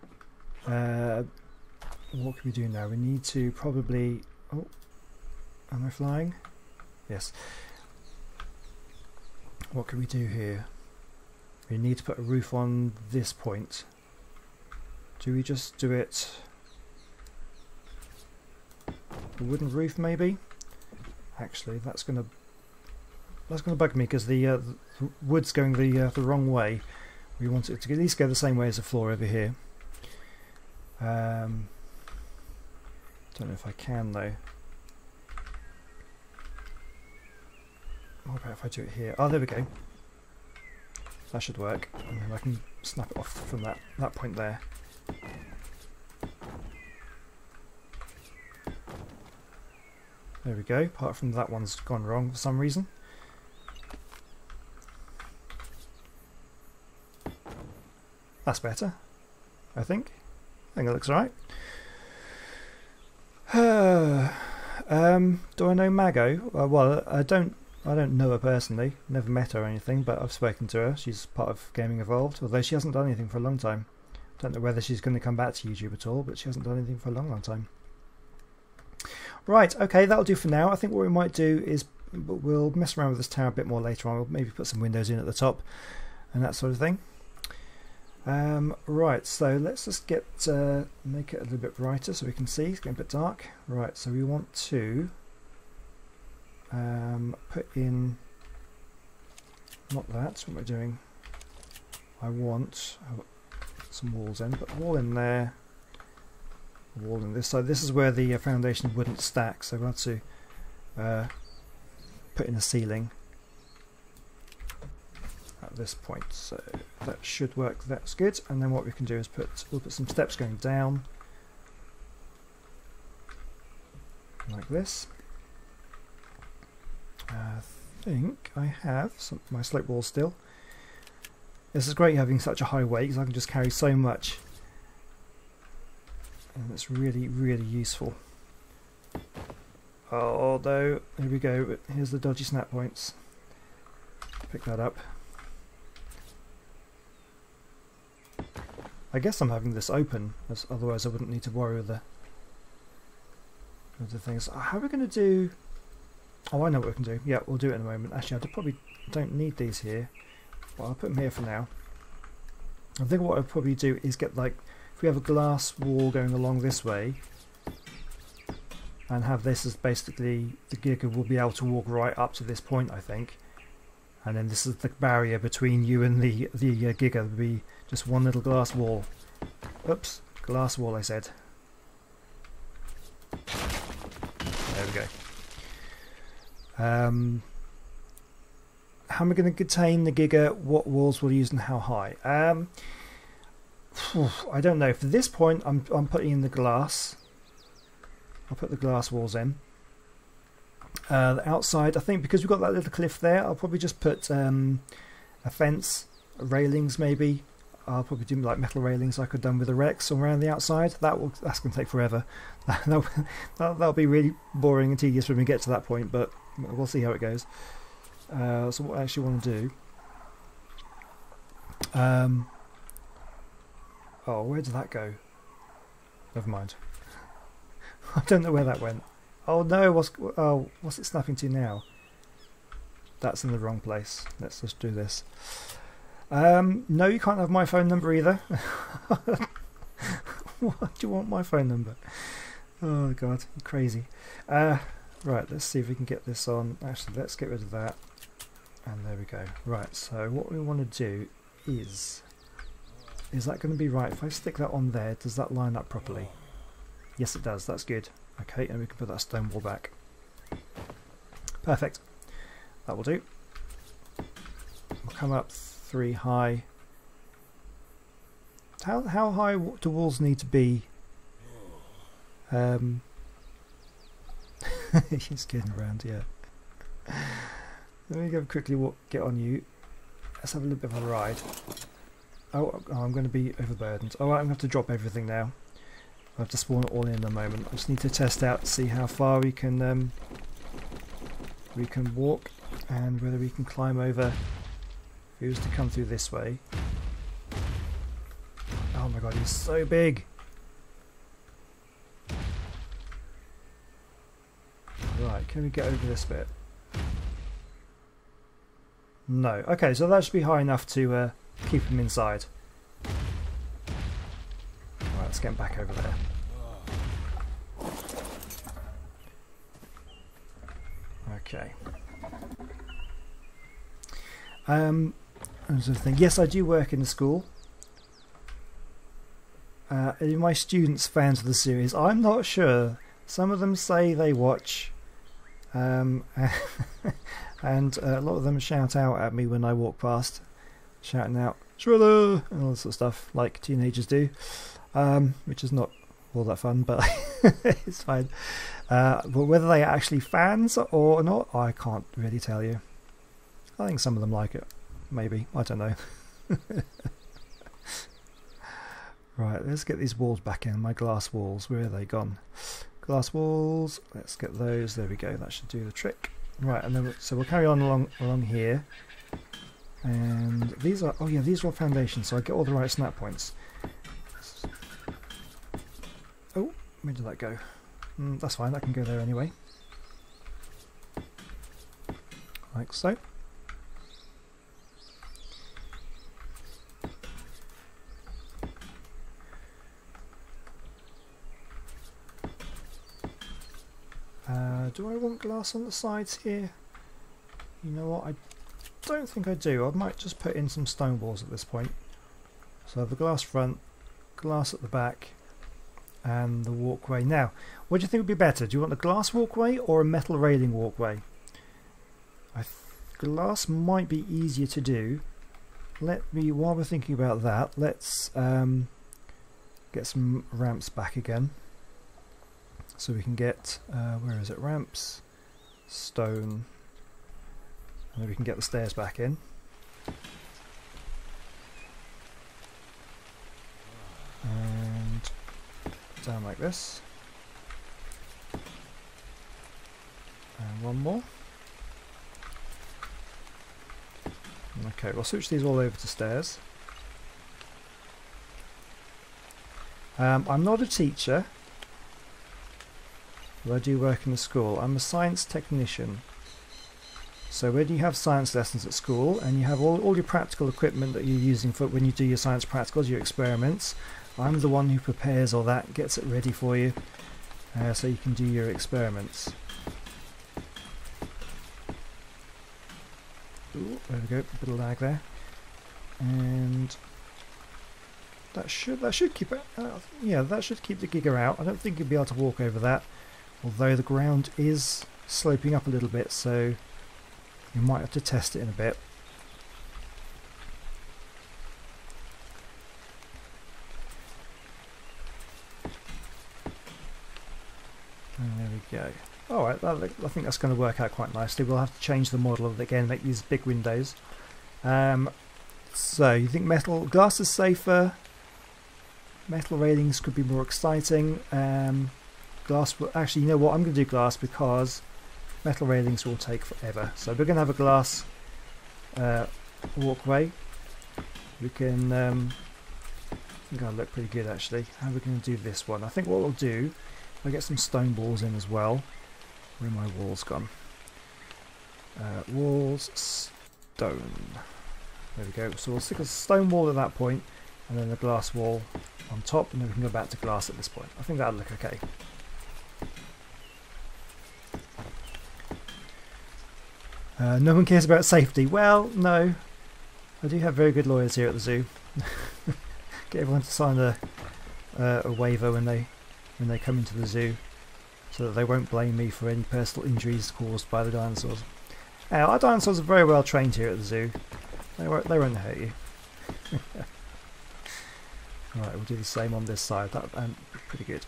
what can we do now? We need to probably, oh, am I flying? Yes. What can we do here? We need to put a roof on this point. Do we just do it a wooden roof maybe? Actually, that's gonna bug me because the wood's going the wrong way. We want it to at least go the same way as the floor over here. Don't know if I can though. What about if I do it here? Oh, there we go. That should work. And then I can snap it off from that point there. There we go. Apart from that one's gone wrong for some reason. That's better, I think. I think it looks alright. Do I know Mago? Well, I don't know her personally, never met her or anything, but I've spoken to her. She's part of Gaming Evolved, although she hasn't done anything for a long time. Don't know whether she's going to come back to YouTube at all, but she hasn't done anything for a long time. Right, okay, that'll do for now. I think what we might do is we'll mess around with this tower a bit more later on. We'll maybe put some windows in at the top and that sort of thing. Right, so let's just make it a little bit brighter so we can see. It's getting a bit dark. Right, so we want to put in, not that, what am I doing? I want some walls in, put a wall in there, a wall in this side. This is where the foundation wouldn't stack, so we want to put in a ceiling at this point, so that should work. That's good. And then what we can do is we'll put some steps going down like this. I think I have my slope wall still. This is great having such a high weight because I can just carry so much, and it's really useful. Although, here we go, here's the dodgy snap points. Pick that up. I guess I'm having this open, as otherwise I wouldn't need to worry with the things. How are we going to do? Oh, I know what we can do. Yeah, we'll do it in a moment. Actually, I probably don't need these here, but I'll put them here for now. I think what I'll probably do is get, like, if we have a glass wall going along this way, and have this as basically the Giga will be able to walk right up to this point, I think. And then this is the barrier between you and the Giga. There'll be just one little glass wall. Oops, glass wall I said. There we go. How am I going to contain the Giga? What walls will we use and how high? I don't know. For this point, I'm putting in the glass. I'll put the glass walls in. The outside, I think, because we've got that little cliff there, I'll probably just put a fence, railings maybe. I'll probably do like metal railings like I've done with the Rex around the outside. That's going to take forever. That'll be really boring and tedious when we get to that point, but we'll see how it goes. So what I actually want to do Oh, where did that go? Never mind. I don't know where that went. Oh no, what's it snapping to now? That's in the wrong place. Let's just do this. No, you can't have my phone number either. Why do you want my phone number? Oh god, you're crazy. Right, let's see if we can get this on. Actually, let's get rid of that. And there we go. Right, so what we want to do is that going to be right? If I stick that on there, does that line up properly? Yes, it does. That's good. Okay, and we can put that stone wall back. Perfect. That will do. We'll come up 3 high. How high do walls need to be? He's getting around, yeah. Let me go quickly get on you. Let's have a little bit of a ride. Oh, I'm going to be overburdened. Oh, I'm going to have to drop everything now. I have to spawn it all in a moment. I just need to test out to see how far we can walk and whether we can climb over. If he was to come through this way. Oh my god, he's so big! Right, can we get over this bit? No. Okay, so that should be high enough to keep him inside. Right, let's get him back over there. Okay. Another thing. Yes, I do work in a school. Are my students fans of the series? I'm not sure. Some of them say they watch, and a lot of them shout out at me when I walk past, shouting out "Thriller" and all that sort of stuff, like teenagers do, which is not all that fun, but it's fine. But whether they are actually fans or not, I can't really tell you. I think some of them like it. Maybe. I don't know. Right, let's get these walls back in. My glass walls, where are they gone? Glass walls, let's get those. There we go, that should do the trick. Right, and then so we'll carry on along here. And these are, oh yeah, these are all foundations, so I get all the right snap points. Oh, where did that go? That's fine, I can go there anyway. Like so. Do I want glass on the sides here? You know what, I don't think I do. I might just put in some stone walls at this point. So I have a glass front, glass at the back, and the walkway. Now, what do you think would be better? Do you want a glass walkway or a metal railing walkway? Glass might be easier to do. While we're thinking about that, let's get some ramps back again. So we can get, where is it, ramps, stone, and then we can get the stairs back in. And down like this. And one more. Okay, we'll switch these all over to stairs. I'm not a teacher. Well, I do work in a school. I'm a science technician. So when you have science lessons at school and you have all your practical equipment that you're using for when you do your science practicals, your experiments, I'm the one who prepares all that, gets it ready for you, so you can do your experiments. Ooh, there we go, a bit of lag there. And that should keep it. Yeah, that should keep the Giga out. I don't think you'll be able to walk over that. Although the ground is sloping up a little bit, so you might have to test it in a bit. And there we go. Alright, I think that's going to work out quite nicely. We'll have to change the model of it again, make these big windows. So, you think glass is safer? Metal railings could be more exciting. Glass, actually, you know what, I'm going to do glass because metal railings will take forever. So we're going to have a glass walkway, We can, I think that'll look pretty good actually. How are we going to do this one? I think what we'll do, I'll get some stone walls in as well. Where are my walls gone? Walls, stone. There we go. So we'll stick a stone wall at that point, and then a glass wall on top, and then we can go back to glass at this point. I think that'll look okay. No one cares about safety. Well, no. I do have very good lawyers here at the zoo. Get everyone to sign a waiver when they come into the zoo, so that they won't blame me for any personal injuries caused by the dinosaurs. Our dinosaurs are very well trained here at the zoo. They won't hurt you. Alright, we'll do the same on this side. That'll be pretty good.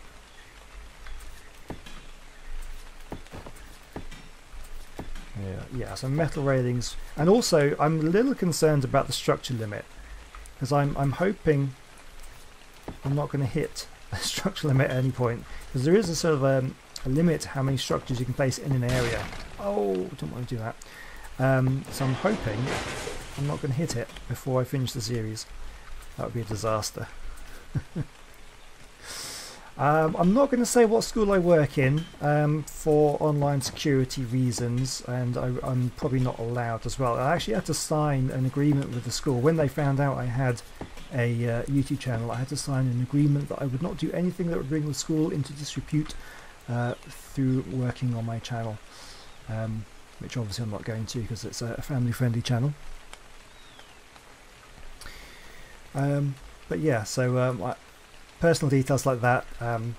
Yeah, so metal railings, and also I'm a little concerned about the structure limit, because I'm hoping I'm not going to hit a structure limit at any point, because there is a sort of a limit how many structures you can place in an area. Oh, don't want to do that. So I'm hoping I'm not going to hit it before I finish the series. That would be a disaster. I'm not going to say what school I work in for online security reasons, and I'm probably not allowed as well. I actually had to sign an agreement with the school. When they found out I had a YouTube channel, I had to sign an agreement that I would not do anything that would bring the school into disrepute through working on my channel, which obviously I'm not going to, because it's a family-friendly channel. But yeah, so personal details like that,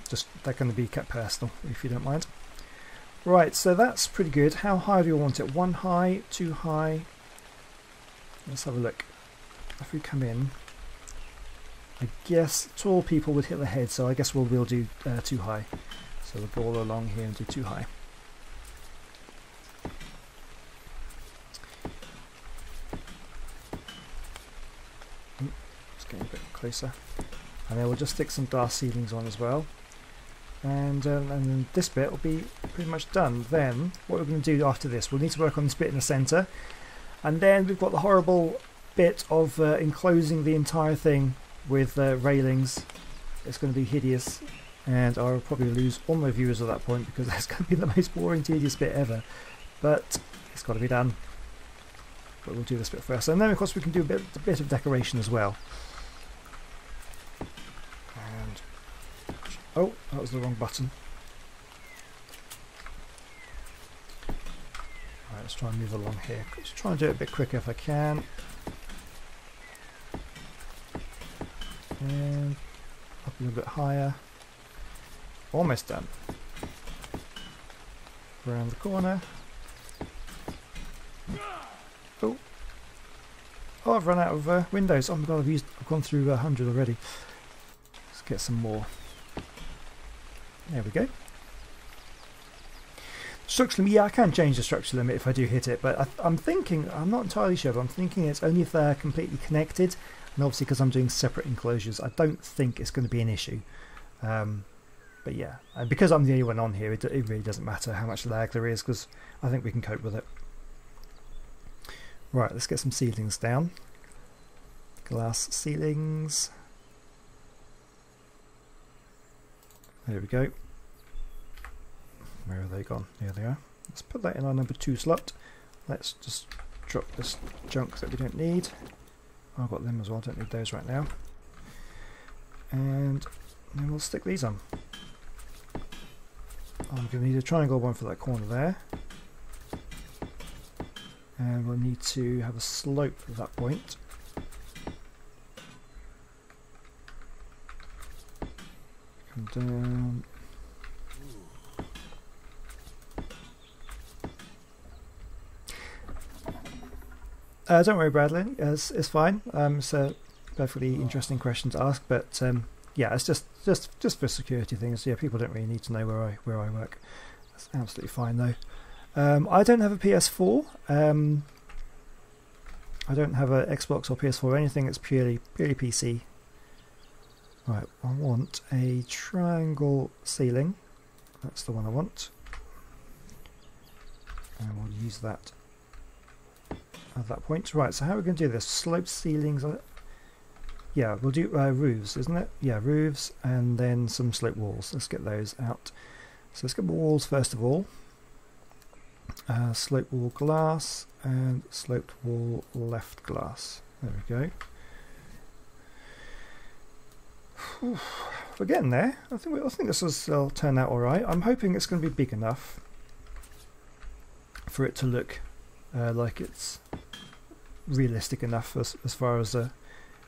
just they're going to be kept personal, if you don't mind. Right, so that's pretty good. How high do you want it? One high, two high? Let's have a look. If we come in, I guess tall people would hit the head, so I guess we'll do too high. So we'll go all along here and do too high. Just getting a bit closer. And then we'll just stick some glass ceilings on as well, and then this bit will be pretty much done. Then what we're going to do after this, we'll need to work on this bit in the centre, and then we've got the horrible bit of enclosing the entire thing with railings. It's going to be hideous, and I'll probably lose all my viewers at that point, because that's going to be the most boring, tedious bit ever, but it's got to be done. But we'll do this bit first, and then of course we can do a bit of decoration as well. Oh, that was the wrong button. Right, let's try and move along here. Just try and do it a bit quicker if I can. And up a little bit higher. Almost done. Around the corner. Oh, oh, I've run out of windows. Oh my god, I've gone through 100 already. Let's get some more. There we go. Structure limit, yeah, I can change the structure limit if I do hit it, but I'm thinking, I'm not entirely sure, but I'm thinking it's only if they're completely connected, and obviously because I'm doing separate enclosures, I don't think it's going to be an issue. But yeah, and because I'm the only one on here, it really doesn't matter how much lag there is, because I think we can cope with it. Right, let's get some ceilings down. Glass ceilings. There we go. Where are they gone? There they are. Let's put that in our number 2 slot. Let's just drop this junk that we don't need. Oh, I've got them as well, don't need those right now. And then we'll stick these on. I'm going to need a triangle one for that corner there. And we'll need to have a slope at that point. Come down. Don't worry, Bradley. It's fine. It's a perfectly interesting question to ask, but yeah, it's just for security things. Yeah, people don't really need to know where I work. That's absolutely fine though. I don't have a PS4. I don't have an Xbox or PS4 or anything. It's purely PC. Right, I want a triangle ceiling. That's the one I want. And we'll use that at that point. Right, so how are we going to do this? Sloped ceilings. Yeah, we'll do roofs, isn't it? Yeah, roofs and then some slope walls. Let's get those out. So let's get the walls first of all. Slope wall glass and sloped wall left glass. There we go. Whew, we're getting there. I think this will turn out all right. I'm hoping it's going to be big enough for it to look like it's realistic enough as far as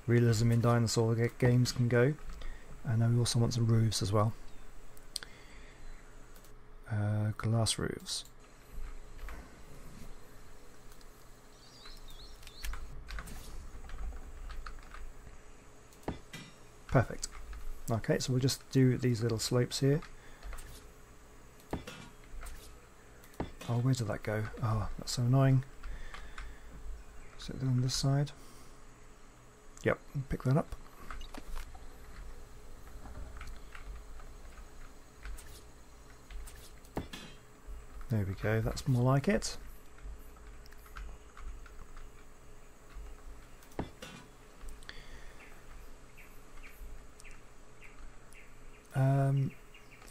realism in dinosaur games can go. And then we also want some roofs as well. Glass roofs. Perfect. Okay, so we'll just do these little slopes here. Oh, where did that go? Oh, that's so annoying. Is it on this side? Yep, pick that up. There we go, that's more like it.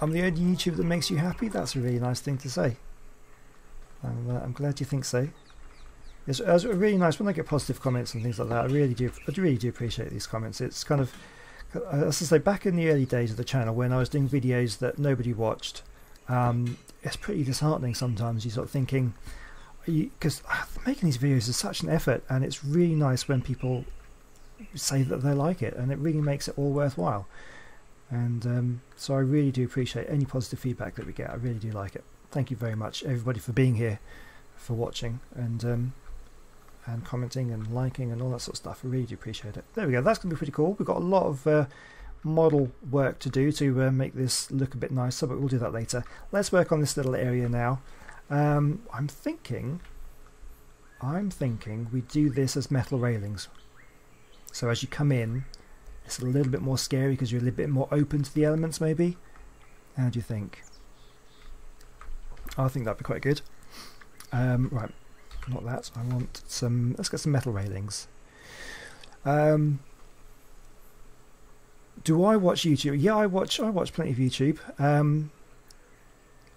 I'm the only YouTuber that makes you happy. That's a really nice thing to say. I'm glad you think so. It's really nice when I get positive comments and things like that. I really do appreciate these comments. It's kind of, as I say, back in the early days of the channel when I was doing videos that nobody watched, it's pretty disheartening sometimes. You're sort of thinking, because making these videos is such an effort, and it's really nice when people say that they like it, and it really makes it all worthwhile. And so I really do appreciate any positive feedback that we get. I really do like it. Thank you very much, everybody, for being here, for watching, and commenting and liking and all that sort of stuff. I really do appreciate it. There we go. That's going to be pretty cool. We've got a lot of model work to do to make this look a bit nicer, but we'll do that later. Let's work on this little area now. I'm thinking we do this as metal railings. So as you come in, it's a little bit more scary because you're a little bit more open to the elements, maybe. How do you think? I think that'd be quite good. Right, not that. I want some. Let's get some metal railings. Do I watch YouTube? Yeah, I watch plenty of YouTube.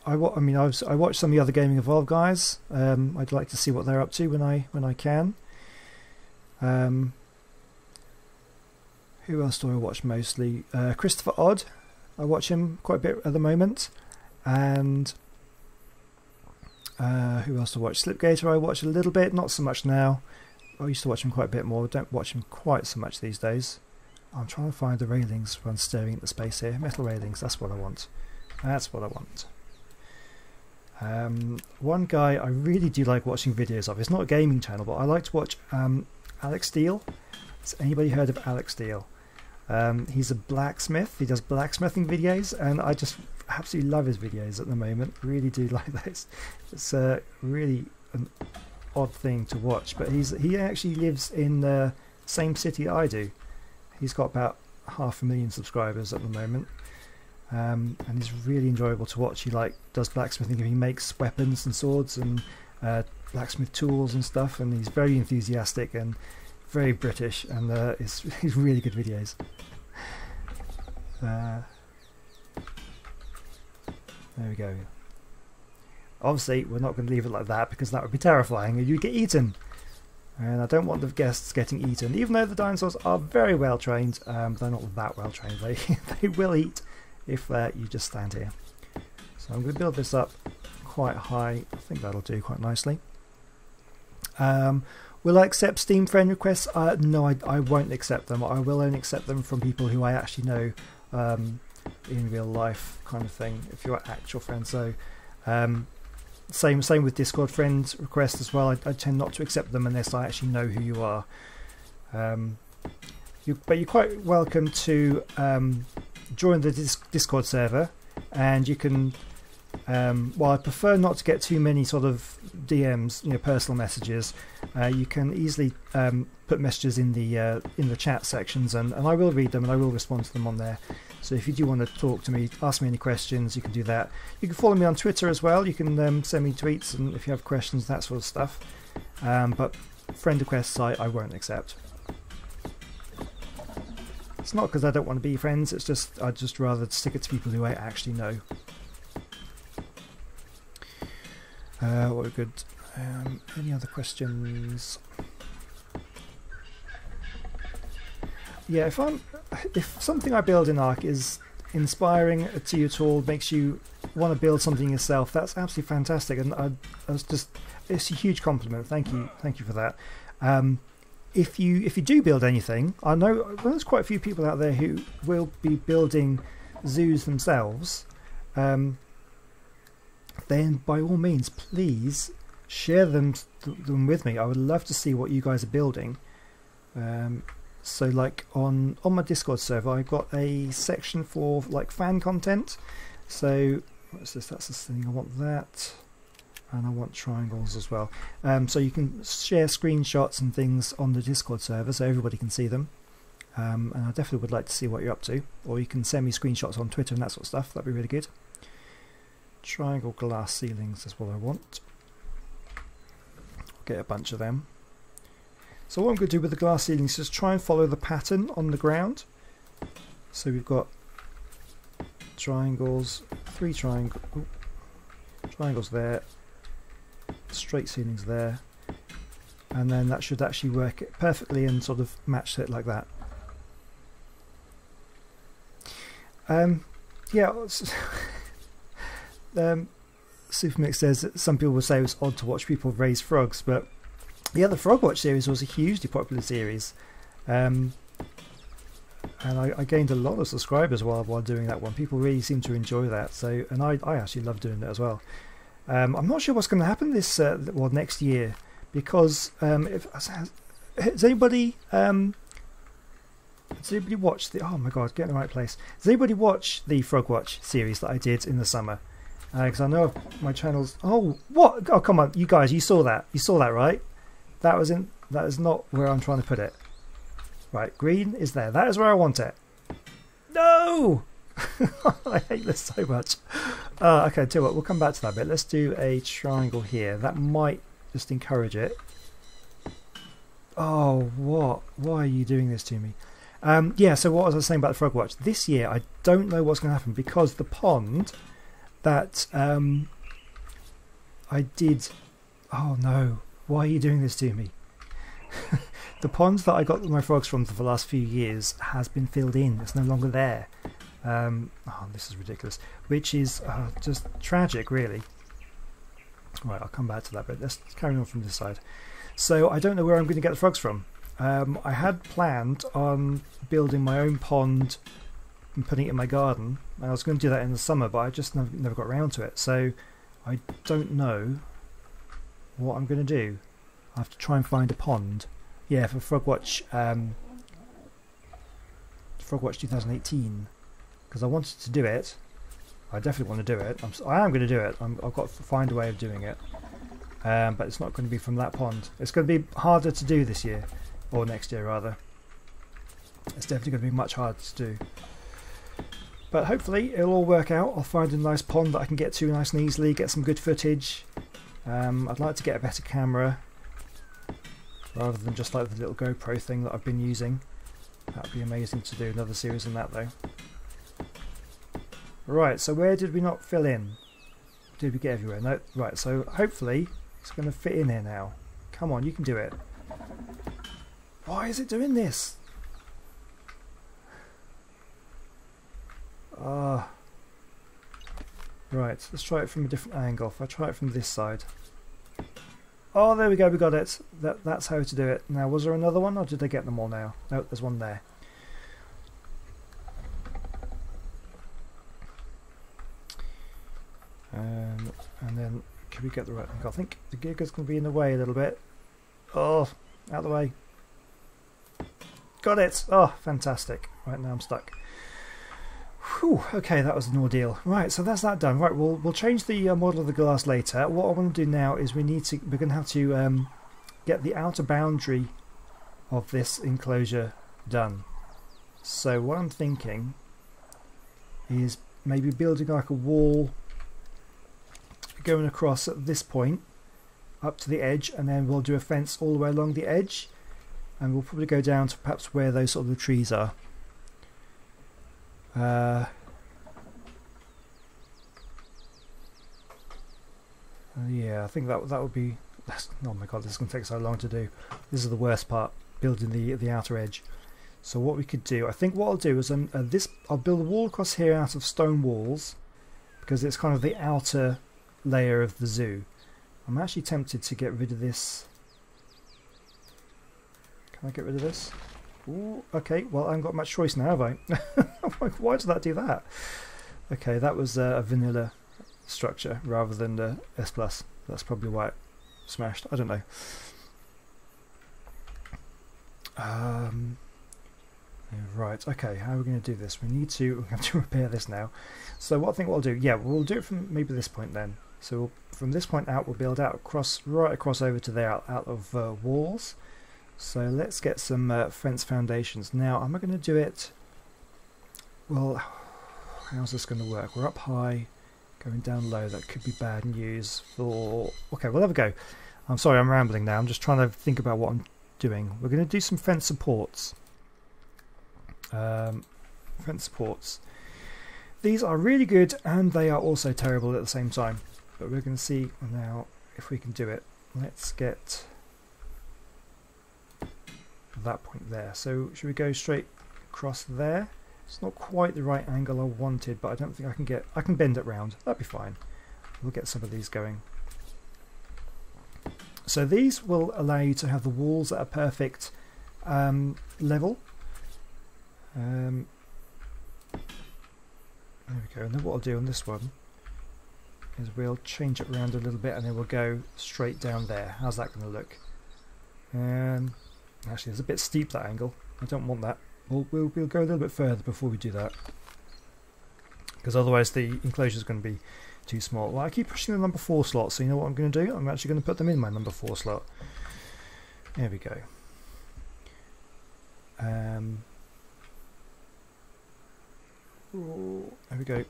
I watch some of the other Gaming Evolved guys. I'd like to see what they're up to when I can. Who else do I watch mostly? Christopher Odd. I watch him quite a bit at the moment. And who else do I watch? Slipgator I watch a little bit, not so much now. I used to watch him quite a bit more. Don't watch him quite so much these days. I'm trying to find the railings when staring at the space here. Metal railings, that's what I want. That's what I want. One guy I really do like watching videos of. It's not a gaming channel, but I like to watch Alex Steele. Has anybody heard of Alex Steele? He's a blacksmith. He does blacksmithing videos, and I just absolutely love his videos at the moment. Really do like those. It's really an odd thing to watch, but he actually lives in the same city that I do. He's got about 500,000 subscribers at the moment, and he's really enjoyable to watch. He does blacksmithing. He makes weapons and swords and blacksmith tools and stuff, and he's very enthusiastic and very British, and he's really good videos. There we go. Obviously we're not going to leave it like that, because that would be terrifying and you'd get eaten, and I don't want the guests getting eaten. Even though the dinosaurs are very well trained, they're not that well trained. They will eat if you just stand here. So I'm going to build this up quite high. I think that'll do quite nicely. Will I accept Steam friend requests? No, I won't accept them. I will only accept them from people who I actually know in real life, kind of thing, if you're actual friends. So same with Discord friend requests as well. I tend not to accept them unless I actually know who you are. But you're quite welcome to join the Discord server, and you can well, I prefer not to get too many sort of DMs, personal messages. You can easily put messages in the chat sections, and I will read them and I will respond to them on there. So if you do want to talk to me, ask me any questions, you can do that. You can follow me on Twitter as well. You can send me tweets, and if you have questions, that sort of stuff. But friend requests I won't accept. It's not because I don't want to be friends, it's just I'd just rather stick it to people who I actually know. What good? Any other questions? Yeah, if something I build in Ark is inspiring to you at all, makes you want to build something yourself, that's absolutely fantastic, and it's a huge compliment. Thank you for that. If you do build anything, I know there's quite a few people out there who will be building zoos themselves. Then by all means, please share them with me. I would love to see what you guys are building. So like on my Discord server, I've got a section for like fan content. So what's this? That's the thing. I want that, and I want triangles as well. So you can share screenshots and things on the Discord server, so everybody can see them. And I definitely would like to see what you're up to. Or you can send me screenshots on Twitter and that sort of stuff. That'd be really good. Triangle glass ceilings is what I want. I'll get a bunch of them. So what I'm going to do with the glass ceilings is just try and follow the pattern on the ground. So we've got triangles, triangles there, straight ceilings there, and then that should actually work it perfectly and sort of match it like that. Yeah. Supermix says that some people would say it was odd to watch people raise frogs, but yeah, the Frog Watch series was a hugely popular series, and I gained a lot of subscribers while doing that one. People really seem to enjoy that, so, and I actually love doing it as well. I'm not sure what's going to happen this next year, because has anybody watched the, oh my god, get in the right place, does anybody watch the Frog Watch series that I did in the summer? Because I know my channel's, oh come on, you guys, you saw that right? That is not where I'm trying to put it. Right, green is there. That is where I want it. No! I hate this so much. Okay, tell you what, we'll come back to that bit. Let's do a triangle here. That might just encourage it. Oh, what? Why are you doing this to me? Yeah, so what was I saying about the Frog Watch? This year, I don't know what's going to happen, because the pond that I did... Oh, no. Why are you doing this to me? The pond that I got my frogs from for the last few years has been filled in. It's no longer there. Oh, this is ridiculous. Which is just tragic, really. Right, I'll come back to that, but let's carry on from this side. So I don't know where I'm going to get the frogs from. I had planned on building my own pond and putting it in my garden. And I was going to do that in the summer, but I just never got around to it. So I don't know what I'm going to do. I have to try and find a pond. Yeah, for Frogwatch 2018, because I wanted to do it. I definitely want to do it. I am going to do it. I've got to find a way of doing it. But it's not going to be from that pond. It's going to be harder to do this year, or next year rather. It's definitely going to be much harder to do. But hopefully it'll all work out. I'll find a nice pond that I can get to nice and easily, get some good footage. I'd like to get a better camera rather than just like the little GoPro thing that I've been using. That would be amazing to do another series on that though. Right, so where did we not fill in? Did we get everywhere? No. Right, so hopefully it's going to fit in here now. Come on, you can do it. Why is it doing this? Right, let's try it from a different angle. If I try it from this side. Oh, there we go, we got it. That's how to do it. Now, was there another one, or did I get them all now? No, there's one there. And then, can we get the right angle? I think the Giga's going to be in the way a little bit. Oh, out of the way. Got it! Oh, fantastic. Right, now I'm stuck. Whew, okay, that was an ordeal. Right, so that's that done. Right, we'll change the model of the glass later. What I want to do now is we're going to have to get the outer boundary of this enclosure done. So what I'm thinking is maybe building like a wall going across at this point up to the edge, and then we'll do a fence all the way along the edge, and we'll probably go down to perhaps where those sort of the trees are. Yeah, I think that would be. Oh my god, this is going to take so long to do. This is the worst part, building the outer edge. So what we could do, I think what I'll do is I'll build a wall across here out of stone walls, because it's kind of the outer layer of the zoo. I'm actually tempted to get rid of this. Can I get rid of this? Ooh, okay, well I haven't got much choice now, have I? Why did that do that? Okay, that was a vanilla structure rather than the S+. That's probably why it smashed. I don't know. Right, okay, how are we going to do this? We're going to repair this now. So what I think we'll do, yeah, we'll do it from maybe this point then. So from this point out, we'll build out right across over to there, out of walls. So let's get some fence foundations. Now, am I going to do it? Well, how's this going to work? We're up high, going down low. That could be bad news for. Okay, we'll have a go. I'm sorry, I'm rambling now. I'm just trying to think about what I'm doing. We're going to do some fence supports. Fence supports. These are really good, and they are also terrible at the same time. But we're going to see now if we can do it. Let's get that point there. So should we go straight across there? It's not quite the right angle I wanted, but I don't think I can bend it round. That'd be fine. We'll get some of these going. So these will allow you to have the walls at a perfect level. There we go. And then what I'll do on this one is we'll change it around a little bit, and then we'll go straight down there. How's that going to look? Actually, it's a bit steep, that angle. I don't want that. We'll go a little bit further before we do that, because otherwise the enclosure is going to be too small. Well, I keep pushing the number 4 slot, so you know what I'm going to do? I'm actually going to put them in my number 4 slot. There we go. There we go.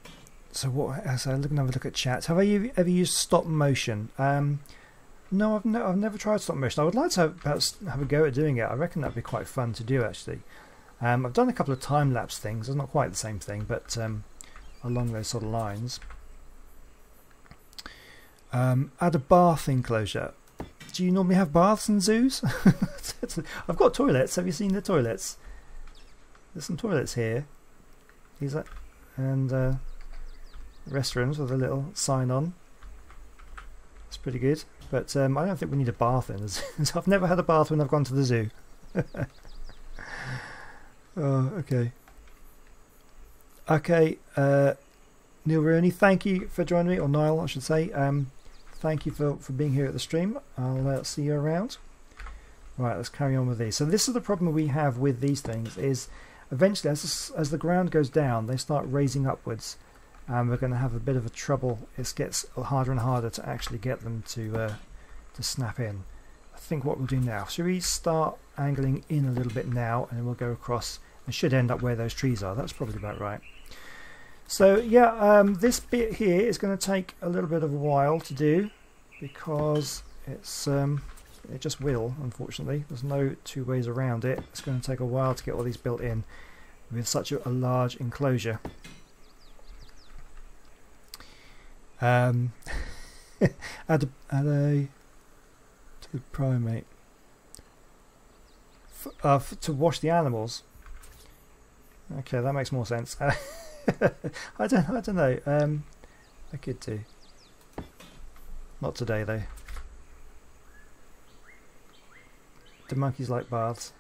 So what? So I'm looking, have a look at chat. Have I ever used stop motion? No, I've never tried stop motion. I would like to perhaps have a go at doing it. I reckon that'd be quite fun to do actually. I've done a couple of time lapse things. It's not quite the same thing, but along those sort of lines. Add a bath enclosure. Do you normally have baths in zoos? I've got toilets. Have you seen the toilets? There's some toilets here. These are, and restrooms with a little sign on. It's pretty good, but I don't think we need a bath in. I've never had a bath when I've gone to the zoo. Oh, okay. Okay, Neil Rooney, thank you for joining me, or Niall, I should say. Thank you for being here at the stream. I'll see you around. Right, let's carry on with these. So this is the problem we have with these things, is eventually as the ground goes down, they start raising upwards, and we're going to have a bit of a trouble. It gets harder and harder to actually get them to snap in. I think what we'll do now, should we start angling in a little bit now, and then we'll go across and should end up where those trees are. That's probably about right. So yeah, this bit here is going to take a little bit of a while to do, because it's it just will, unfortunately. There's no two ways around it. It's going to take a while to get all these built in with such a large enclosure. Add a to the primate to wash the animals. Okay, that makes more sense. I don't know. I could do. Not today though. Do monkeys like baths?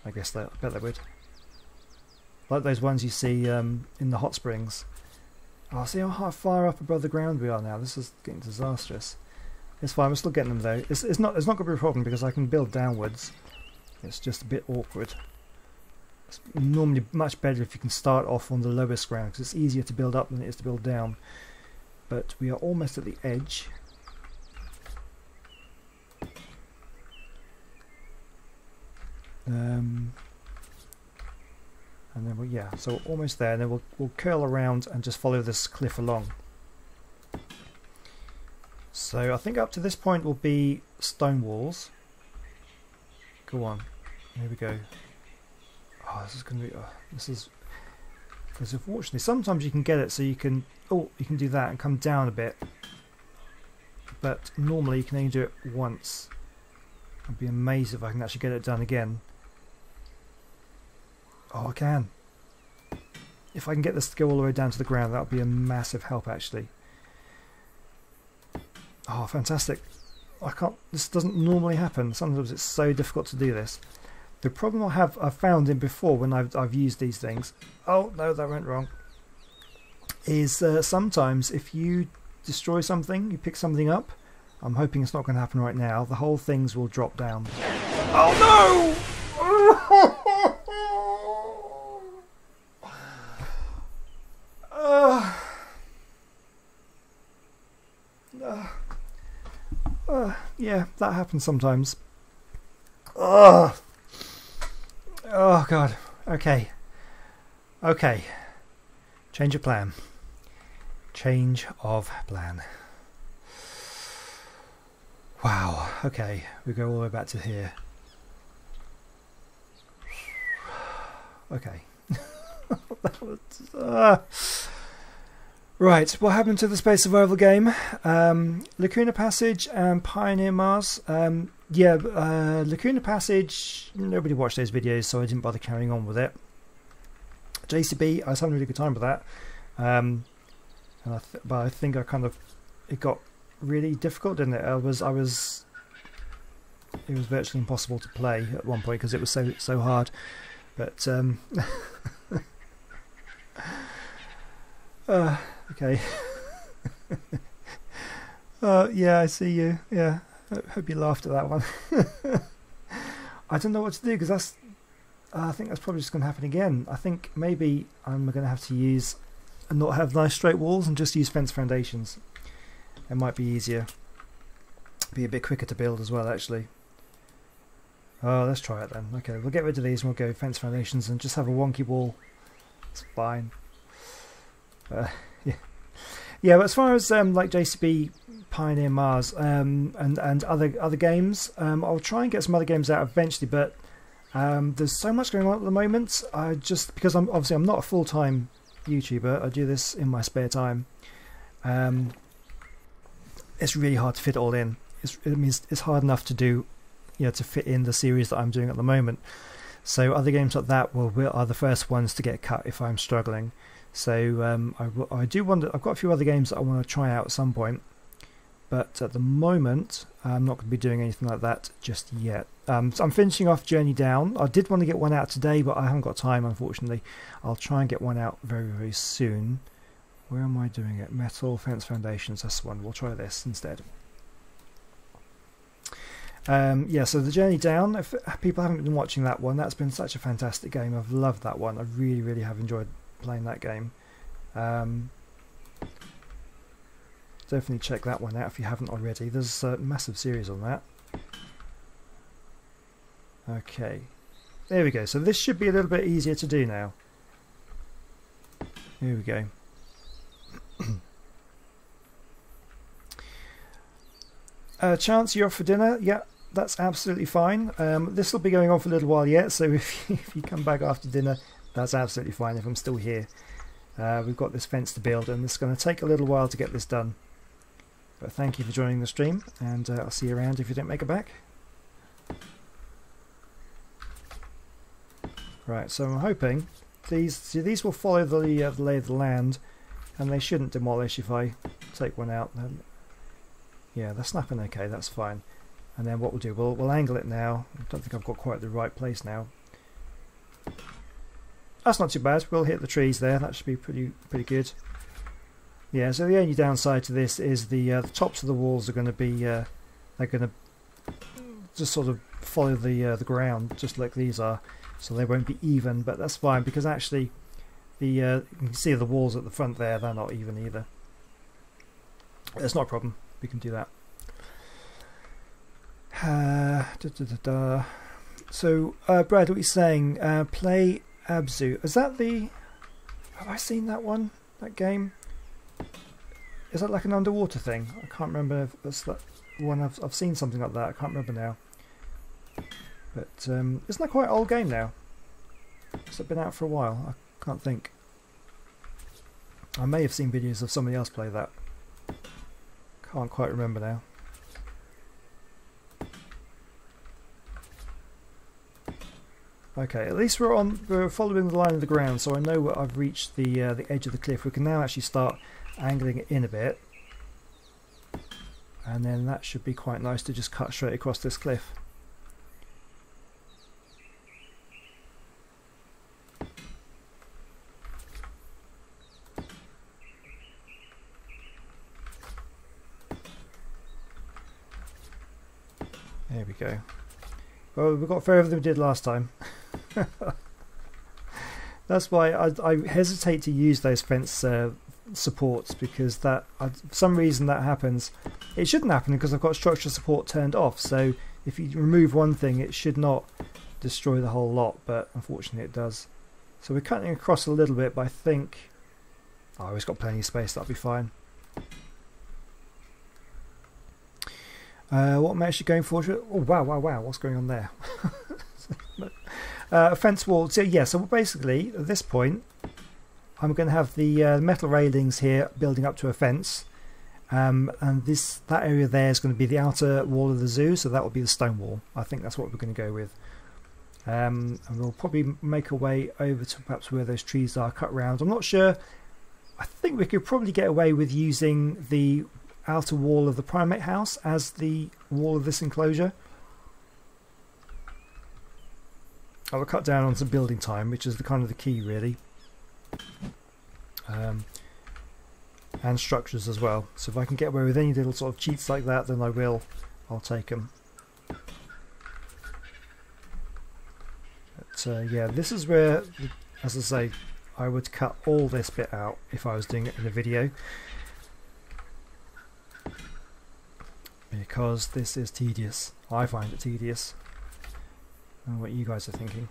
I guess I bet they would. Like those ones you see in the hot springs. Oh, see how far up above the ground we are now. This is getting disastrous. It's fine. We're still getting them though. It's not going to be a problem because I can build downwards. It's just a bit awkward. It's normally much better if you can start off on the lowest ground, because it's easier to build up than it is to build down. But we are almost at the edge. And then so we're almost there, and then we'll curl around and just follow this cliff along. So I think up to this point will be stone walls. Go on, here we go. Oh, this is going to be. Because unfortunately, sometimes you can get it so you can, oh, you can do that and come down a bit. But normally you can only do it once. I'd be amazed if I can actually get it done again. Oh, I can. If I can get this to go all the way down to the ground, that would be a massive help actually. Oh, fantastic. I can't, this doesn't normally happen. Sometimes it's so difficult to do this. The problem I've found in before when I've used these things, oh no, that went wrong, is sometimes if you destroy something, you pick something up, I'm hoping it's not going to happen right now, the whole things will drop down. Oh no! Yeah, that happens sometimes. Oh god. Okay. Okay. Change of plan. Change of plan. Wow. Okay. We go all the way back to here. Okay. That was, right. What happened to the Space Survival game? Lacuna Passage and Pioneer Mars. Yeah, Lacuna Passage, nobody watched those videos, so I didn't bother carrying on with it. JCB, I was having a really good time with that. But I think I kind of, it got really difficult, didn't it? It was virtually impossible to play at one point because it was so hard. But okay. Yeah, I see you. Yeah. I hope you laughed at that one. I don't know what to do because that's. I think that's probably just going to happen again. I think maybe I'm going to have to use and not have nice straight walls and just use fence foundations. It might be easier. Be a bit quicker to build as well, actually. Oh, let's try it then. Okay, we'll get rid of these and we'll go fence foundations and just have a wonky wall. It's fine. Yeah. Yeah, but as far as like JCB, Pioneer Mars, and other games, I'll try and get some other games out eventually. But there's so much going on at the moment. Because I'm not a full-time YouTuber. I do this in my spare time. It's really hard to fit it all in. It's hard enough to do, to fit in the series that I'm doing at the moment. So other games like that are the first ones to get cut if I'm struggling. So I do wonder. I've got a few other games that I want to try out at some point, but at the moment I'm not going to be doing anything like that just yet. So I'm finishing off Journey Down. I did want to get one out today, but I haven't got time, unfortunately. I'll try and get one out very, very soon. Where am I doing it? Metal Fence Foundations. That's the one. We'll try this instead. Yeah, so the Journey Down. If people haven't been watching that one, that's been such a fantastic game. I've loved that one. I really, really have enjoyed playing that game. Definitely check that one out if you haven't already. There's a massive series on that. Okay, there we go. So this should be a little bit easier to do now. Here we go. Chance, you're off for dinner? Yeah, that's absolutely fine. This will be going on for a little while yet, so if you come back after dinner, that's absolutely fine if I'm still here. We've got this fence to build and it's going to take a little while to get this done. But thank you for joining the stream, and I'll see you around if you don't make it back. Right, so I'm hoping these will follow the lay of the land, and they shouldn't demolish if I take one out. Then yeah, they're snapping okay, that's fine. And then what we'll do, we'll angle it now. I don't think I've got quite the right place now. That's not too bad. We'll hit the trees there. That should be pretty good. Yeah. So the only downside to this is the tops of the walls are going to be they're going to just sort of follow the ground, just like these are. So they won't be even, but that's fine because actually you can see the walls at the front there. They're not even either. It's not a problem. We can do that. So Brad, what are you saying? Play Abzu. Is that the... Have I seen that one? That game? Is that like an underwater thing? I can't remember if that's that one. I've seen something like that. I can't remember now. But isn't that quite an old game now? Has it been out for a while? I can't think. I may have seen videos of somebody else play that. Can't quite remember now. Okay, at least we're following the line of the ground, so I know I've reached the edge of the cliff. We can now actually start angling it in a bit, and then that should be quite nice to just cut straight across this cliff. There we go. Well, we got further than we did last time. That's why I hesitate to use those fence supports, because that for some reason that happens. It shouldn't happen because I've got structure support turned off, so if you remove one thing it should not destroy the whole lot, but unfortunately it does. So we're cutting across a little bit, but I think we've got plenty of space, that'll be fine. What am I actually going for? Oh wow, what's going on there? Fence wall. So yeah, so basically at this point I'm going to have the metal railings here building up to a fence, and that area there is going to be the outer wall of the zoo, so that will be the stone wall. I think that's what we're going to go with. And we'll probably make our way over to perhaps where those trees are cut round. I'm not sure. I think we could probably get away with using the outer wall of the primate house as the wall of this enclosure. I will cut down on some building time, which is the kind of the key really, and structures as well. So if I can get away with any little sort of cheats like that, then I'll take them. But yeah, this is where, as I say, I would cut all this bit out if I was doing it in a video, because this is tedious. I find it tedious. I don't know what you guys are thinking.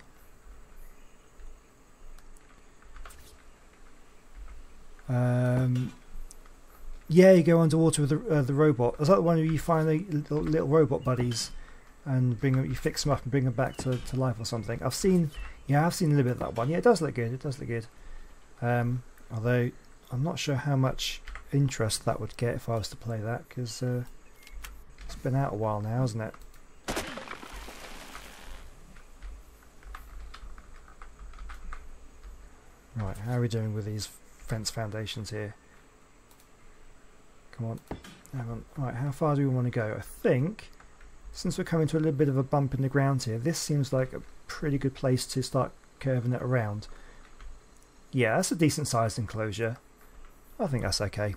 Yeah, you go underwater with the robot. Is that the one where you find the little robot buddies and you fix them up and bring them back to life or something? I've seen a little bit of that one. Yeah, it does look good. It does look good. Although I'm not sure how much interest that would get if I was to play that, because it's been out a while now, hasn't it? Right, how are we doing with these fence foundations here? Come on, hang on. Right, how far do we want to go? I think, since we're coming to a little bit of a bump in the ground here, this seems like a pretty good place to start curving it around. Yeah, that's a decent sized enclosure. I think that's okay.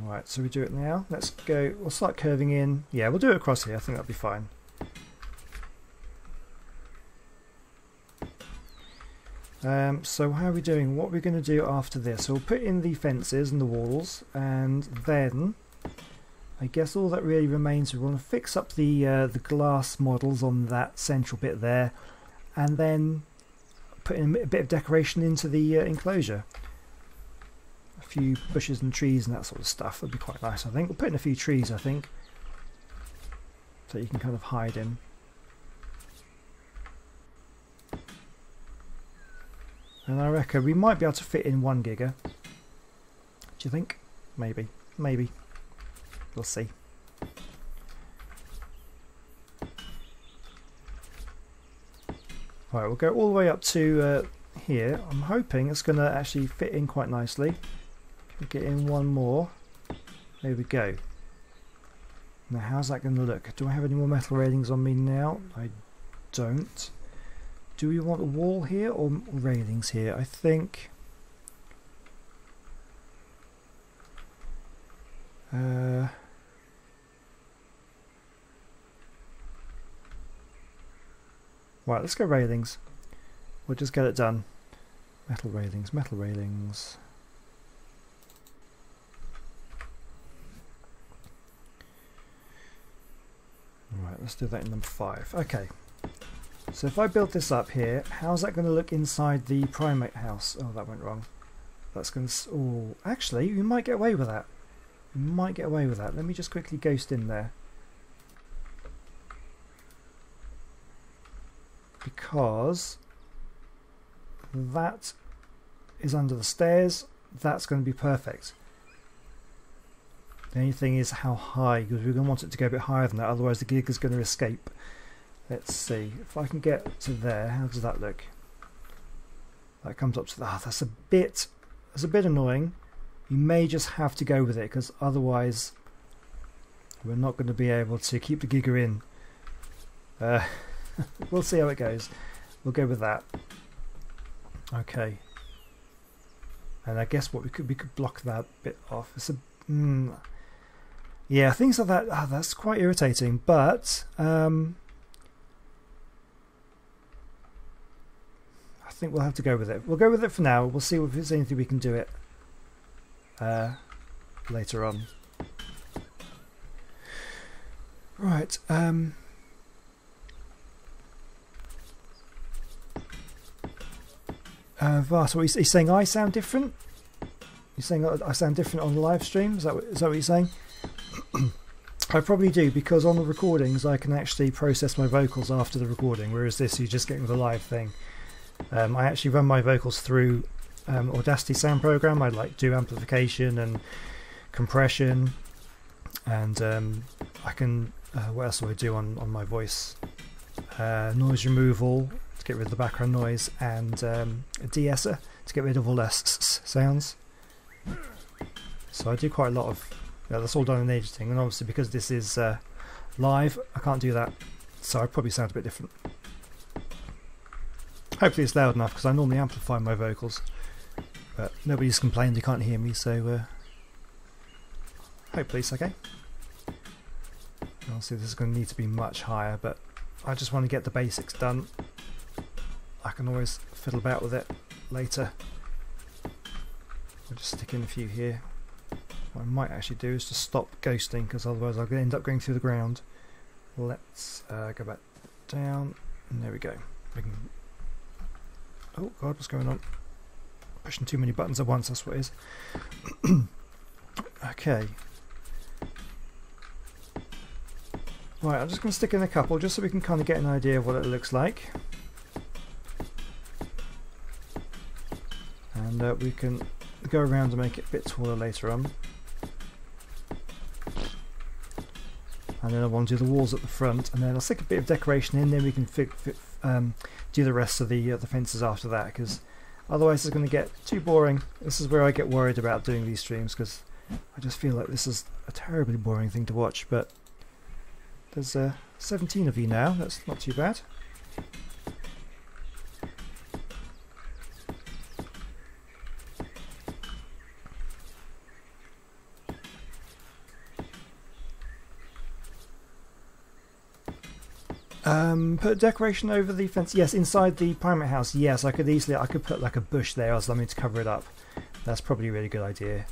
Alright, so we do it now. Let's go, we'll start curving in. Yeah, we'll do it across here. I think that'll be fine. So how are we doing? What we're going to do after this? So we'll put in the fences and the walls, and then I guess all that really remains, we want to fix up the glass models on that central bit there, and then put in a bit of decoration into the enclosure. A few bushes and trees and that sort of stuff would be quite nice, I think. We'll put in a few trees, I think, so you can kind of hide in. And I reckon we might be able to fit in 1 Giga. Do you think? Maybe. Maybe. We'll see. Right, we'll go all the way up to here. I'm hoping it's going to actually fit in quite nicely. We'll get in one more. There we go. Now how's that going to look? Do I have any more metal railings on me now? I don't. Do we want a wall here or railings here? I think right, let's go railings. We'll just get it done. Metal railings, metal railings. Right, let's do that in number 5. Okay. So if I build this up here, how's that going to look inside the primate house? Oh, that went wrong. That's going to... Oh, actually, we might get away with that. We might get away with that. Let me just quickly ghost in there. Because that is under the stairs. That's going to be perfect. The only thing is how high, because we're going to want it to go a bit higher than that, otherwise the Giga is going to escape. Let's see, if I can get to there, how does that look? That comes up to that. That's a bit annoying. You may just have to go with it, because otherwise we're not going to be able to keep the Giga in. We'll see how it goes. We'll go with that. Okay. And I guess what we could block that bit off. It's a yeah, things like that. That's quite irritating. But I think we'll have to go with it. We'll go with it for now. We'll see if there's anything we can do it later on. Right. So he's saying I sound different? You're saying I sound different on the live stream? Is that what you're saying? I probably do, because on the recordings I can actually process my vocals after the recording, whereas this you're just getting the live thing. I actually run my vocals through Audacity sound program. I do amplification and compression, and I can what else do I do on my voice? Noise removal to get rid of the background noise, and a de-esser to get rid of all the sounds. So I do quite a lot of that's all done in editing, and obviously because this is live I can't do that, so I probably sound a bit different. Hopefully it's loud enough, because I normally amplify my vocals, but nobody's complained they can't hear me, so hopefully it's okay. Obviously this is going to need to be much higher, but I just want to get the basics done. I can always fiddle about with it later. I'll just stick in a few here. What I might actually do is just stop ghosting, because otherwise I'll end up going through the ground. Let's go back down, and there we go. We can... Oh god, what's going on? Pushing too many buttons at once, that's what it is. Okay. Right, I'm just going to stick in a couple just so we can kind of get an idea of what it looks like. And we can go around and make it a bit taller later on. And then I want to do the walls at the front, and then I'll stick a bit of decoration in, then we can do the rest of the fences after that, because otherwise it's going to get too boring. This is where I get worried about doing these streams, because I just feel like this is a terribly boring thing to watch. But there's 17 of you now, that's not too bad. Put decoration over the fence. Yes, inside the primate house. Yes, I could put like a bush there or something to cover it up. That's probably a really good idea.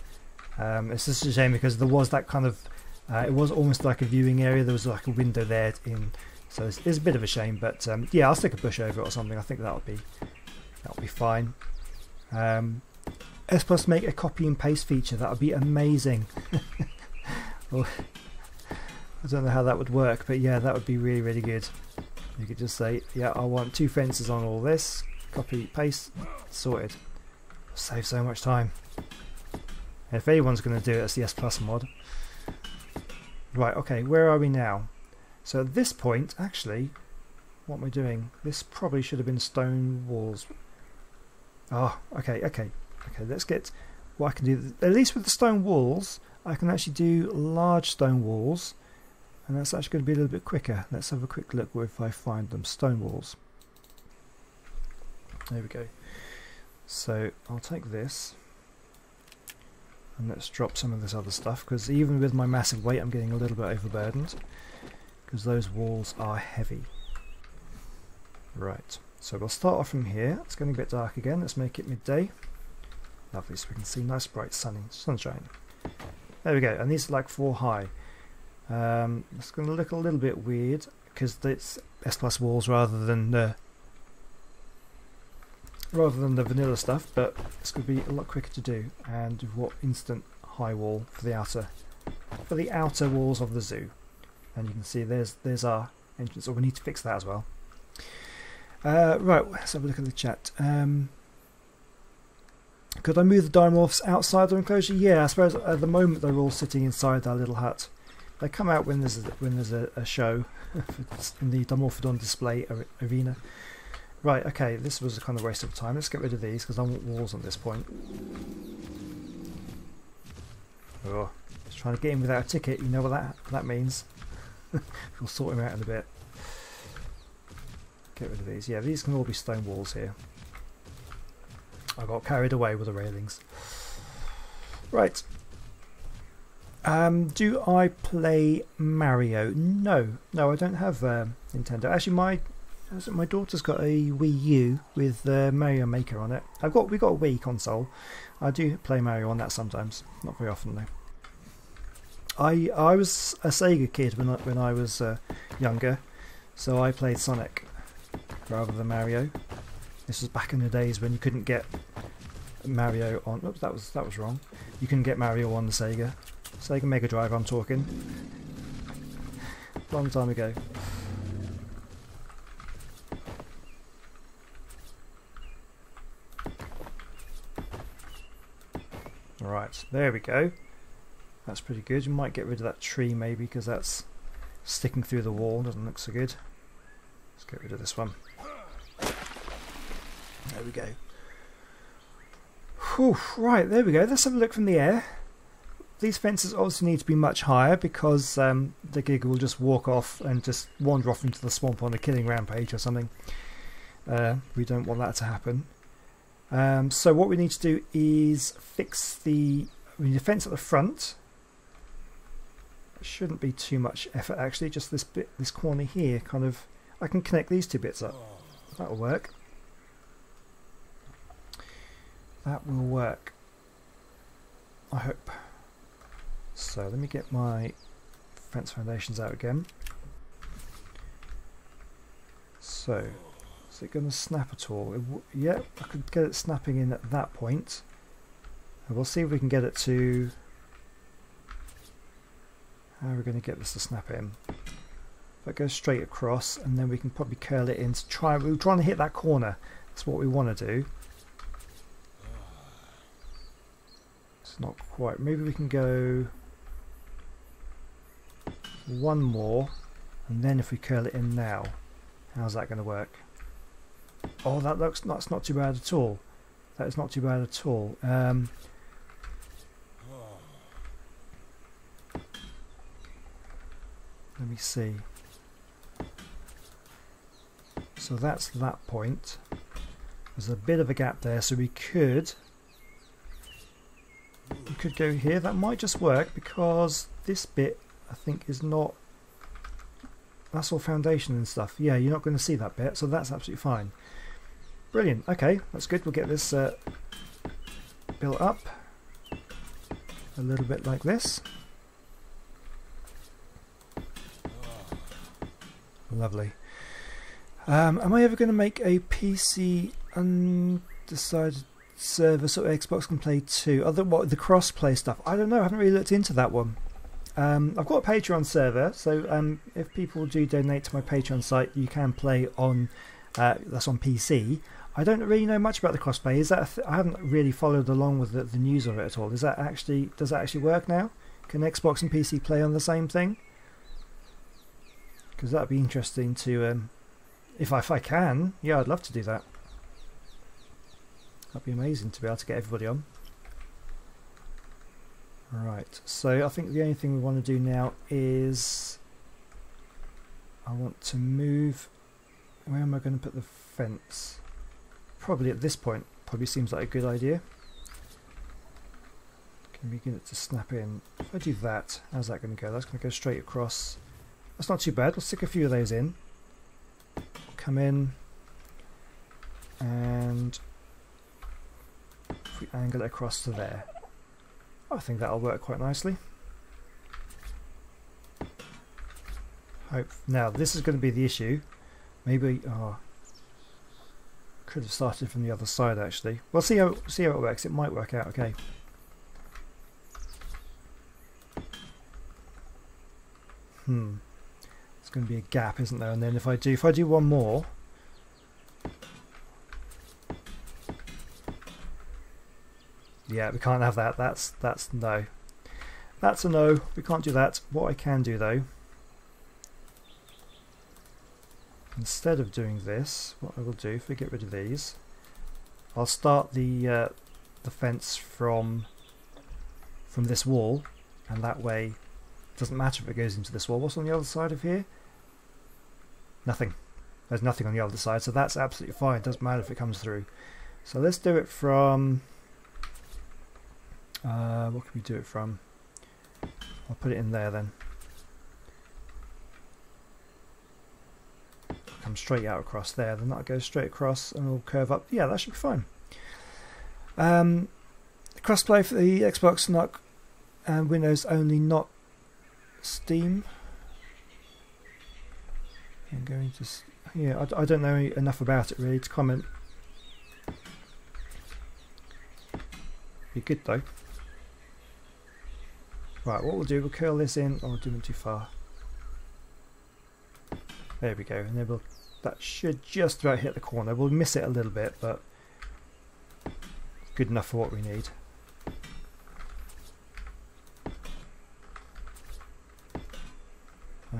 It's just a shame because there was that kind of it was almost like a viewing area. There was like a window there in, so it's a bit of a shame. But yeah, I'll stick a bush over it or something. I think that'll be fine. S Plus make a copy and paste feature. That would be amazing. Well, I don't know how that would work, but yeah, that would be really, really good. You could just say, yeah, I want 2 fences on all this, copy, paste, sorted. Save so much time. And if anyone's going to do it, it's the S Plus mod. Right, okay, where are we now? So at this point, actually, what am I doing? This probably should have been stone walls. Oh, okay, let's get what I can do. At least with the stone walls, I can actually do large stone walls. And that's actually going to be a little bit quicker. Let's have a quick look where if I find them. Stone walls. There we go. So I'll take this and let's drop some of this other stuff, because even with my massive weight I'm getting a little bit overburdened because those walls are heavy. Right, so we'll start off from here. It's getting a bit dark again. Let's make it midday. Lovely, so we can see nice bright sunshine. There we go, and these are like 4 high. It's going to look a little bit weird because it's S Plus walls rather than the vanilla stuff, but it's going to be a lot quicker to do. And we've got instant high wall for the outer walls of the zoo. And you can see there's our entrance. Oh, we need to fix that as well. Right, let's have a look at the chat. Could I move the dimorphs outside the enclosure? Yeah, I suppose at the moment they're all sitting inside their little hut. They come out when there's a show in the Dimorphodon display arena. Right, okay, this was a kind of waste of time. Let's get rid of these because I want walls at this point. Oh, just trying to get in without a ticket. You know what that means. We'll sort him out in a bit. Get rid of these. Yeah, these can all be stone walls here. I got carried away with the railings. Right. Do I play Mario? No, I don't have Nintendo. Actually, my daughter's got a Wii U with Mario Maker on it. We got a Wii console. I do play Mario on that sometimes, not very often though. I was a Sega kid when I was younger, so I played Sonic rather than Mario. This was back in the days when you couldn't get Mario on. Oops, that was wrong. You couldn't get Mario on the Sega Mega Drive. I'm talking. Long time ago. Right, there we go. That's pretty good. You might get rid of that tree maybe because that's sticking through the wall. Doesn't look so good. Let's get rid of this one. There we go. Whew, right, there we go. Let's have a look from the air. These fences obviously need to be much higher because the Giga will just walk off and just wander off into the swamp on a killing rampage or something. We don't want that to happen. So what we need to do is fix the fence at the front. It shouldn't be too much effort actually, just this corner here kind of, I can connect these two bits up. That'll work. That will work, I hope. So let me get my fence foundations out again. So, is it going to snap at all? Yeah, I could get it snapping in at that point. And we'll see if we can get it to... How are we going to get this to snap in? If it goes straight across, and then we can probably curl it in to try... We're trying to hit that corner. That's what we want to do. It's not quite. Maybe we can go one more, and then if we curl it in now, how's that going to work? Oh, that's not too bad at all. That is not too bad at all. Let me see. So that's that point. There's a bit of a gap there, so we could go here. That might just work because this bit I think is not, that's all foundation and stuff. Yeah, you're not going to see that bit, so that's absolutely fine. Brilliant. Okay, that's good. We'll get this built up a little bit like this. Lovely. Am I ever going to make a PC undecided server so Xbox can play too? What, the cross-play stuff? I don't know. I haven't really looked into that one. I've got a Patreon server, so if people do donate to my Patreon site, you can play on that's on PC. I don't really know much about the crossplay. Is that I haven't really followed along with the news of it at all. Does that actually work now? Can Xbox and PC play on the same thing? Because that'd be interesting to if I can. Yeah, I'd love to do that. That'd be amazing to be able to get everybody on. Right, so I think the only thing we want to do now is I want to move. Where am I going to put the fence? Probably at this point. Probably seems like a good idea. Can we get it to snap in? If I do that, how's that going to go? That's going to go straight across. That's not too bad. We'll stick a few of those in. Come in, and if we angle it across to there, I think that'll work quite nicely. Hope. Now this is going to be the issue. Maybe could have started from the other side actually. We'll see how it works. It might work out okay. It's going to be a gap, isn't there? And then if I do one more, Yeah, we can't have that. That's no. That's a no. We can't do that. What I can do though, instead of doing this, what I will do, if we get rid of these, I'll start the fence from this wall, and that way it doesn't matter if it goes into this wall. What's on the other side of here? Nothing. There's nothing on the other side, so that's absolutely fine. It doesn't matter if it comes through. So let's do it from what can we do it from? I'll put it in there then. Come straight out across there, then that'll go straight across and it'll curve up. Yeah, that should be fine. Crossplay for the Xbox, not and Windows only, not Steam. I'm going to. Yeah, I don't know enough about it really to comment. Be good though. Right, what we'll do, we'll curl this in. Oh, we're doing too far. There we go, and then that should just about hit the corner. We'll miss it a little bit, but good enough for what we need.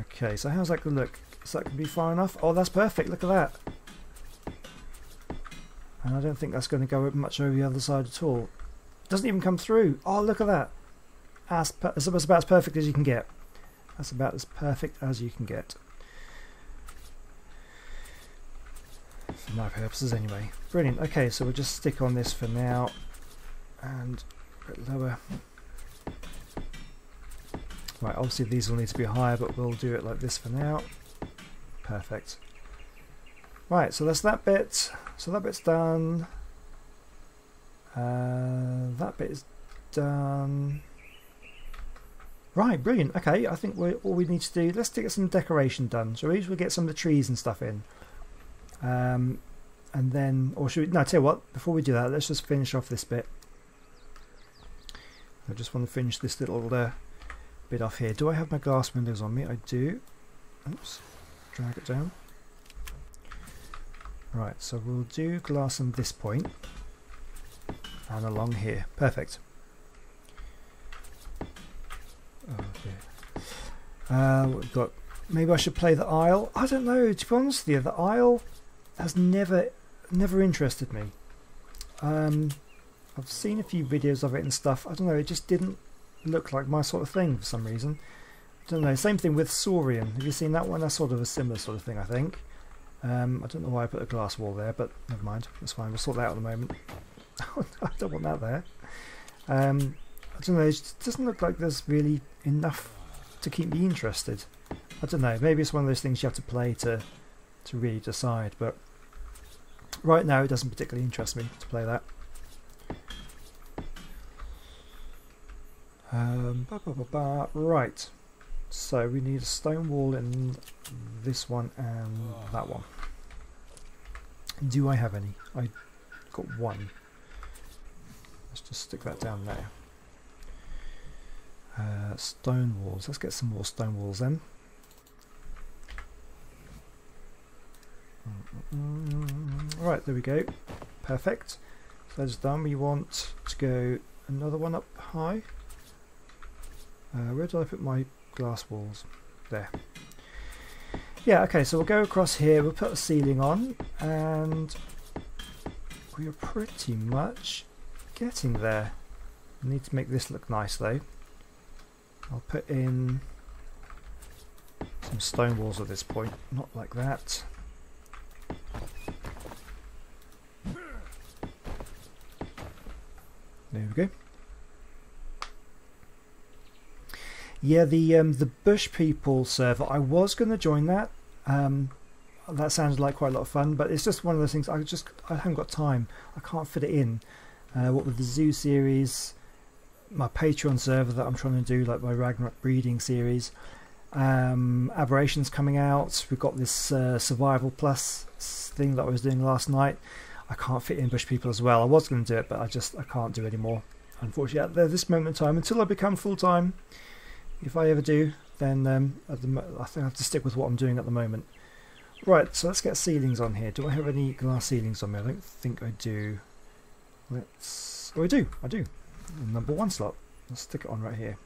Okay, so how's that going to look? Is that going to be far enough? Oh, that's perfect, look at that. And I don't think that's going to go much over the other side at all. It doesn't even come through. Oh, look at that. That's about as perfect as you can get. That's about as perfect as you can get. For my purposes anyway. Brilliant. Okay, so we'll just stick on this for now. And a bit lower. Right, obviously these will need to be higher, but we'll do it like this for now. Perfect. Right, so that's that bit. So that bit's done. That bit is done. Right, brilliant. Okay, I think all we need to do, let's get some decoration done. So we'll get some of the trees and stuff in. And then, or should we, no, tell you what, before we do that, let's just finish off this bit. I just want to finish this little bit off here. Do I have my glass windows on me? I do. Oops, drag it down. Right, so we'll do glass on this point and along here. Perfect. Okay. What we've got? Maybe I should play the aisle. I don't know. To be honest with you, the aisle has never interested me. I've seen a few videos of it and stuff. I don't know. It just didn't look like my sort of thing for some reason. I don't know. Same thing with Saurian. Have you seen that one? That's sort of a similar sort of thing, I think. I don't know why I put a glass wall there, but never mind. That's fine. We'll sort that out at the moment. I don't want that there. I don't know. It just doesn't look like there's really enough to keep me interested. I don't know. Maybe it's one of those things you have to play to really decide. But right now, it doesn't particularly interest me to play that. Right. So we need a stone wall in this one and that one. Do I have any? I got one. Let's just stick that down there. Stone walls. Let's get some more stone walls then. Right, there we go. Perfect. So that's done. We want to go another one up high. Where did I put my glass walls? There. Yeah, okay, so we'll go across here, we'll put a ceiling on, and we are pretty much getting there. We need to make this look nice though. I'll put in some stone walls at this point, not like that. There we go. Yeah, the Bush People server, I was going to join that. That sounded like quite a lot of fun, but it's just one of those things I haven't got time. I can't fit it in. What with the Zoo series, my Patreon server that I'm trying to do, like my Ragnarok breeding series, Aberrations coming out. We've got this Survival Plus thing that I was doing last night. I can't fit in Bush People as well. I was going to do it, but I can't do it anymore. Unfortunately, at this moment in time, until I become full time. If I ever do, then I think I have to stick with what I'm doing at the moment. Right, so let's get ceilings on here. Do I have any glass ceilings on me? I don't think I do. Let's slots. Oh, I do. Number 1 slot. Let's stick it on right here.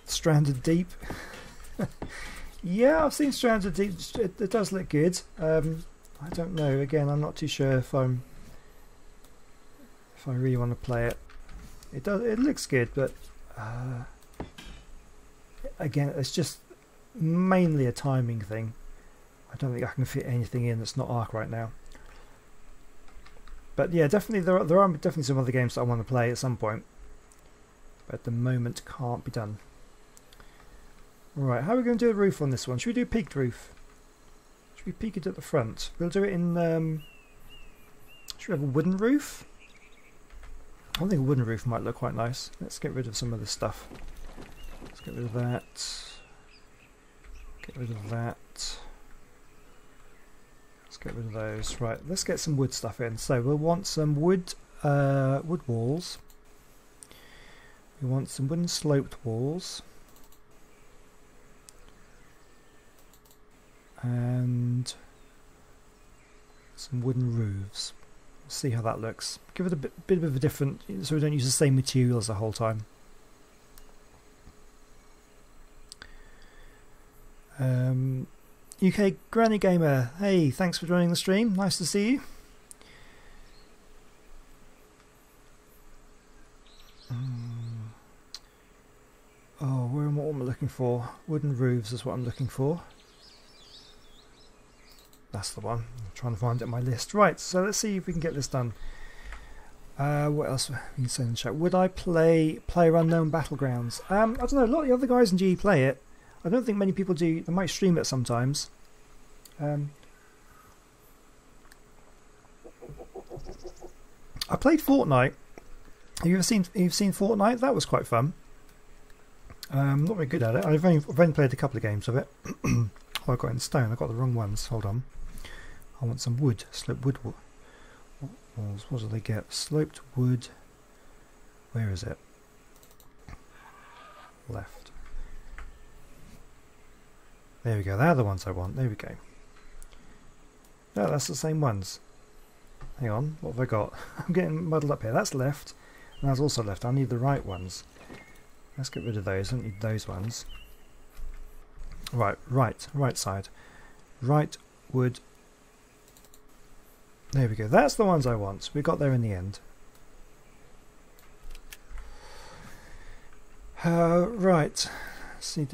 Stranded Deep. Yeah, I've seen Stranded Deep. It does look good. I don't know. Again, I'm not too sure if I really want to play it. It looks good, but again, it's just mainly a timing thing. I don't think I can fit anything in that's not Ark right now. But yeah, definitely there are definitely some other games that I want to play at some point. But at the moment, can't be done. Right, how are we going to do the roof on this one? Should we do peaked roof? Should we peak it at the front? We'll do it in... should we have a wooden roof? I think a wooden roof might look quite nice. Let's get rid of some of this stuff. Let's get rid of that. Get rid of that. Let's get rid of those. Right, let's get some wood stuff in. So we'll want some wood walls. We want some wooden sloped walls. And some wooden roofs. See how that looks. Give it a bit of a different, so we don't use the same materials the whole time. UK Granny Gamer, hey, thanks for joining the stream. Nice to see you. Oh, what am I looking for? Wooden roofs is what I'm looking for. That's the one. I'm trying to find it in my list. Right, so let's see if we can get this done. What else we can say in the chat? Would I play Unknown Battlegrounds? I don't know, a lot of the other guys in GE play it. I don't think many people do. They might stream it sometimes. I played Fortnite. Have you ever seen Fortnite? That was quite fun. Not very good at it. I've only played a couple of games of it. Oh, I got in stone. I got the wrong ones. Hold on. I want some wood. Sloped wood walls. What do they get? Sloped wood. Where is it? Left. There we go. They're the ones I want. There we go. No, that's the same ones. Hang on. What have I got? I'm getting muddled up here. That's left. And that's also left. I need the right ones. Let's get rid of those. I don't need those ones. Right side. Right wood. There we go. That's the ones I want. We got there in the end. Right. Let's see.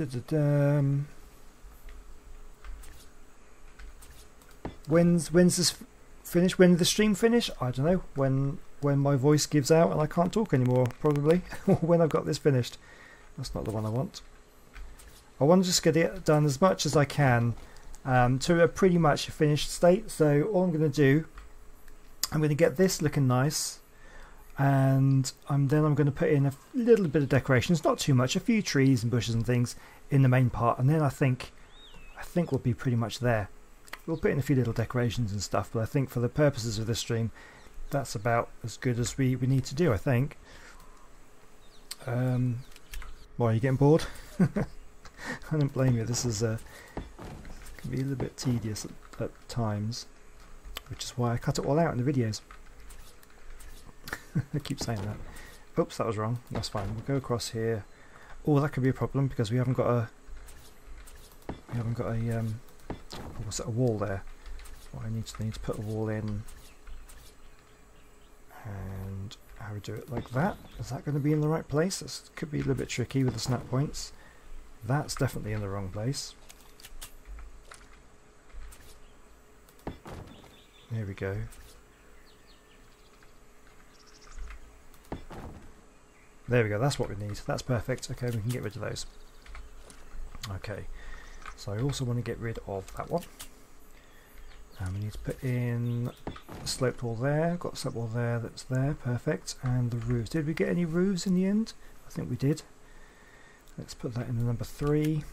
When's this finish? When did the stream finish? I don't know. When my voice gives out and I can't talk anymore, probably. Or when I've got this finished. That's not the one I want. I want to just get it done as much as I can to a pretty much finished state. So all I'm going to do, I'm going to get this looking nice, and then I'm going to put in a little bit of decorations, not too much, a few trees and bushes and things in the main part, and then I think we'll be pretty much there. We'll put in a few little decorations and stuff, but I think for the purposes of this stream, that's about as good as we need to do, I think. Why, are you getting bored? I don't blame you. This is can be a little bit tedious at times, which is why I cut it all out in the videos. I keep saying that. Oops, that was wrong. That's fine. We'll go across here. Oh, that could be a problem because we haven't got a what's it, a wall there. What I need to put a wall in, and how we do it like that. Is that going to be in the right place? This could be a little bit tricky with the snap points. That's definitely in the wrong place. There we go. There we go, that's what we need. That's perfect. Okay, we can get rid of those. Okay, so I also want to get rid of that one. And we need to put in a sloped wall there. Got a sloped wall there, that's there, perfect. And the roofs. Did we get any roofs in the end? I think we did. Let's put that in the number 3.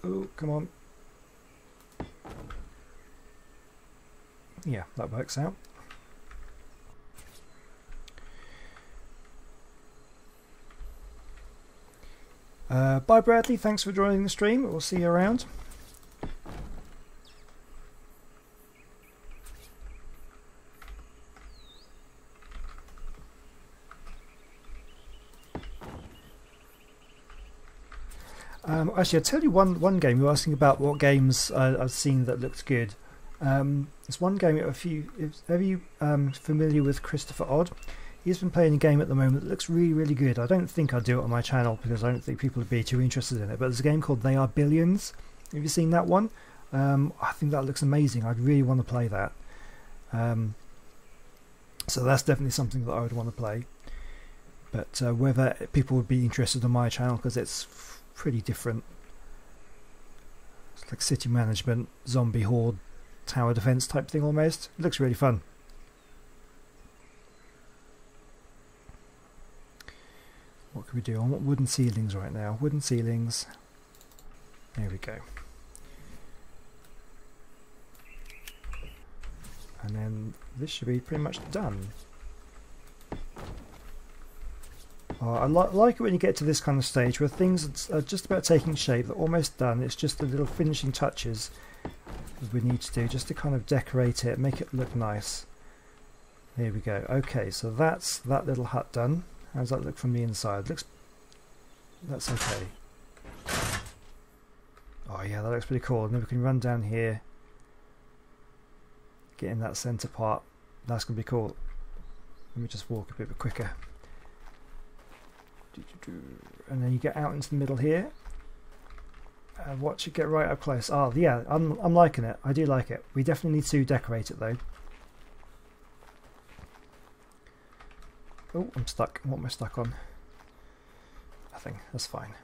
Oh, come on. Yeah, that works out. Bye Bradley, thanks for joining the stream. We'll see you around. Actually, I'll tell you one game. You're asking about what games I've seen that looked good. There's one game. Are you familiar with Christopher Odd? He's been playing a game at the moment that looks really, really good. I don't think I'll do it on my channel because I don't think people would be too interested in it. But there's a game called They Are Billions. Have you seen that one? I think that looks amazing. I'd really want to play that. So that's definitely something that I would want to play. But whether people would be interested on my channel, because it's pretty different. It's like city management, zombie horde, tower defense type thing almost. It looks really fun. What can we do? I want wooden ceilings right now. Wooden ceilings. There we go. And then this should be pretty much done. I like it when you get to this kind of stage where things are just about taking shape. They're almost done. It's just the little finishing touches that we need to do just to kind of decorate it, make it look nice. There we go. Okay, so that's that little hut done. How does that look from the inside? That's okay. Oh yeah, that looks pretty cool. And then we can run down here, get in that centre part. That's going to be cool. Let me just walk a bit quicker. And then you get out into the middle here. And watch it get right up close. Oh yeah, I'm liking it. I do like it. We definitely need to decorate it though. Oh, I'm stuck. What am I stuck on? Nothing. That's fine.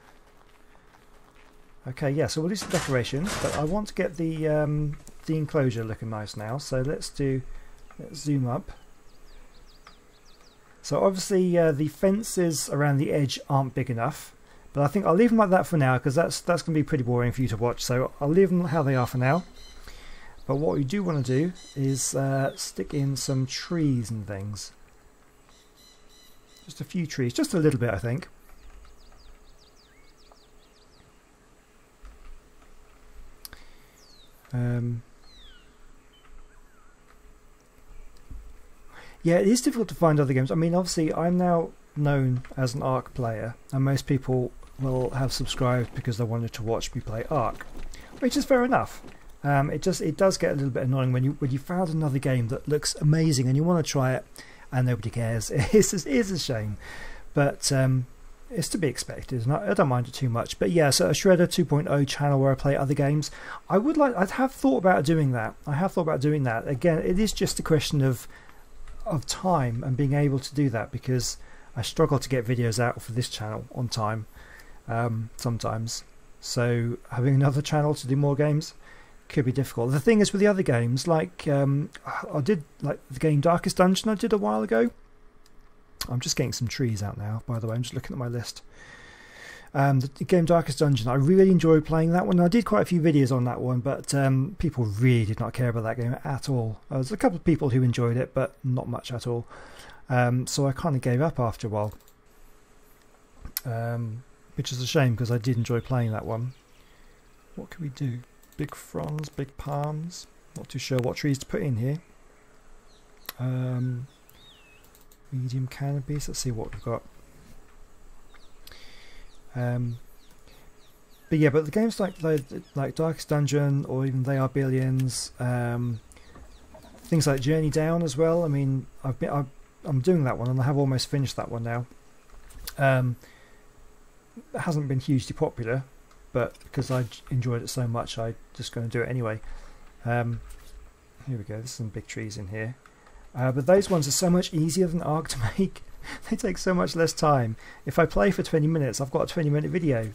Okay, yeah. So we'll do some decorations, but I want to get the enclosure looking nice now. So let's zoom up. So obviously the fences around the edge aren't big enough, but I think I'll leave them like that for now because that's going to be pretty boring for you to watch. So I'll leave them how they are for now. But what we do want to do is stick in some trees and things. Just a few trees, just a little bit, I think. Yeah, it is difficult to find other games. I mean, obviously, I'm now known as an Ark player, and most people will have subscribed because they wanted to watch me play Ark, which is fair enough. It does get a little bit annoying when you found another game that looks amazing and you want to try it, and nobody cares. It is a shame, but it's to be expected, and I don't mind it too much. But yeah, so a Shredder 2.0 channel where I play other games, I'd have thought about doing that. I have thought about doing that. Again, it is just a question of time and being able to do that, because I struggle to get videos out for this channel on time sometimes. So having another channel to do more games could be difficult. The thing is with the other games, like I did like the game Darkest Dungeon I did a while ago. I'm just getting some trees out now, by the way. I'm just looking at my list. The game Darkest Dungeon, I really enjoyed playing that one. I did quite a few videos on that one, but people really did not care about that game at all. There was a couple of people who enjoyed it, but not much at all. So I kind of gave up after a while, which is a shame because I did enjoy playing that one. What can we do? Big fronds, big palms. Not too sure what trees to put in here. Medium canopies. Let's see what we've got. But yeah, but the games like Darkest Dungeon or even They Are Billions, things like Journey Down as well. I mean, I'm doing that one and I have almost finished that one now. It hasn't been hugely popular, but because I enjoyed it so much, I'm just going to do it anyway. Here we go. There's some big trees in here. But those ones are so much easier than Ark to make. They take so much less time. If I play for 20 minutes, I've got a 20-minute video,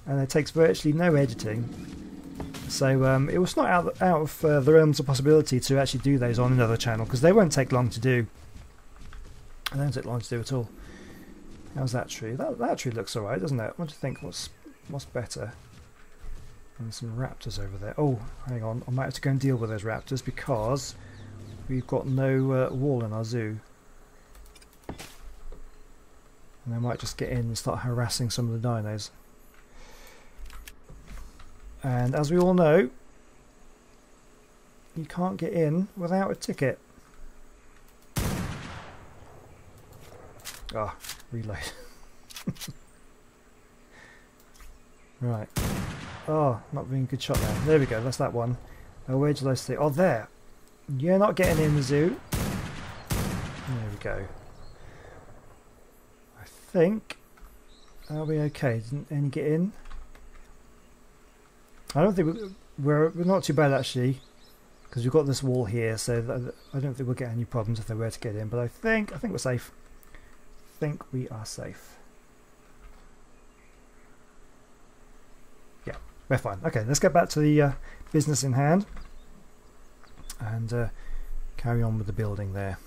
and it takes virtually no editing. So it was not out of the realms of possibility to actually do those on another channel, because they won't take long to do. They don't take long to do at all. How's that tree? That tree looks alright, doesn't it? What do you think? What's better? And some raptors over there. Oh, hang on. I might have to go and deal with those raptors because we've got no wall in our zoo. And they might just get in and start harassing some of the dinos. And as we all know, you can't get in without a ticket. Ah, reload. Right. Oh, not being a good shot there. There we go, that's that one. Where did I stay? Oh, there. You're not getting in the zoo. There we go. I think... Are we okay? Didn't any get in? I don't think we're not too bad actually, because we've got this wall here, so I don't think we'll get any problems if they were to get in. But I think we're safe. I think we are safe. Yeah, we're fine. Okay, let's get back to the business in hand and carry on with the building there.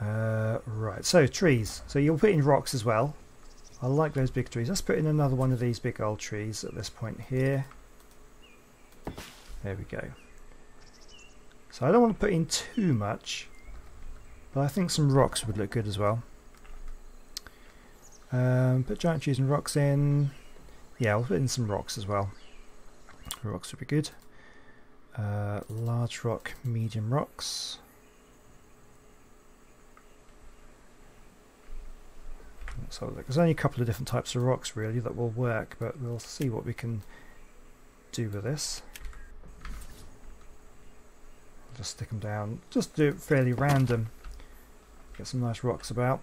Right, so trees. So you'll put in rocks as well. I like those big trees. Let's put in another one of these big old trees at this point here. There we go. So I don't want to put in too much, but I think some rocks would look good as well. Put giant trees and rocks in. Yeah, I'll put in some rocks as well. Rocks would be good. Large rock, medium rocks. Let's have a look. There's only a couple of different types of rocks really that will work, but we'll see what we can do with this. I'll just stick them down. Just do it fairly random. Get some nice rocks about.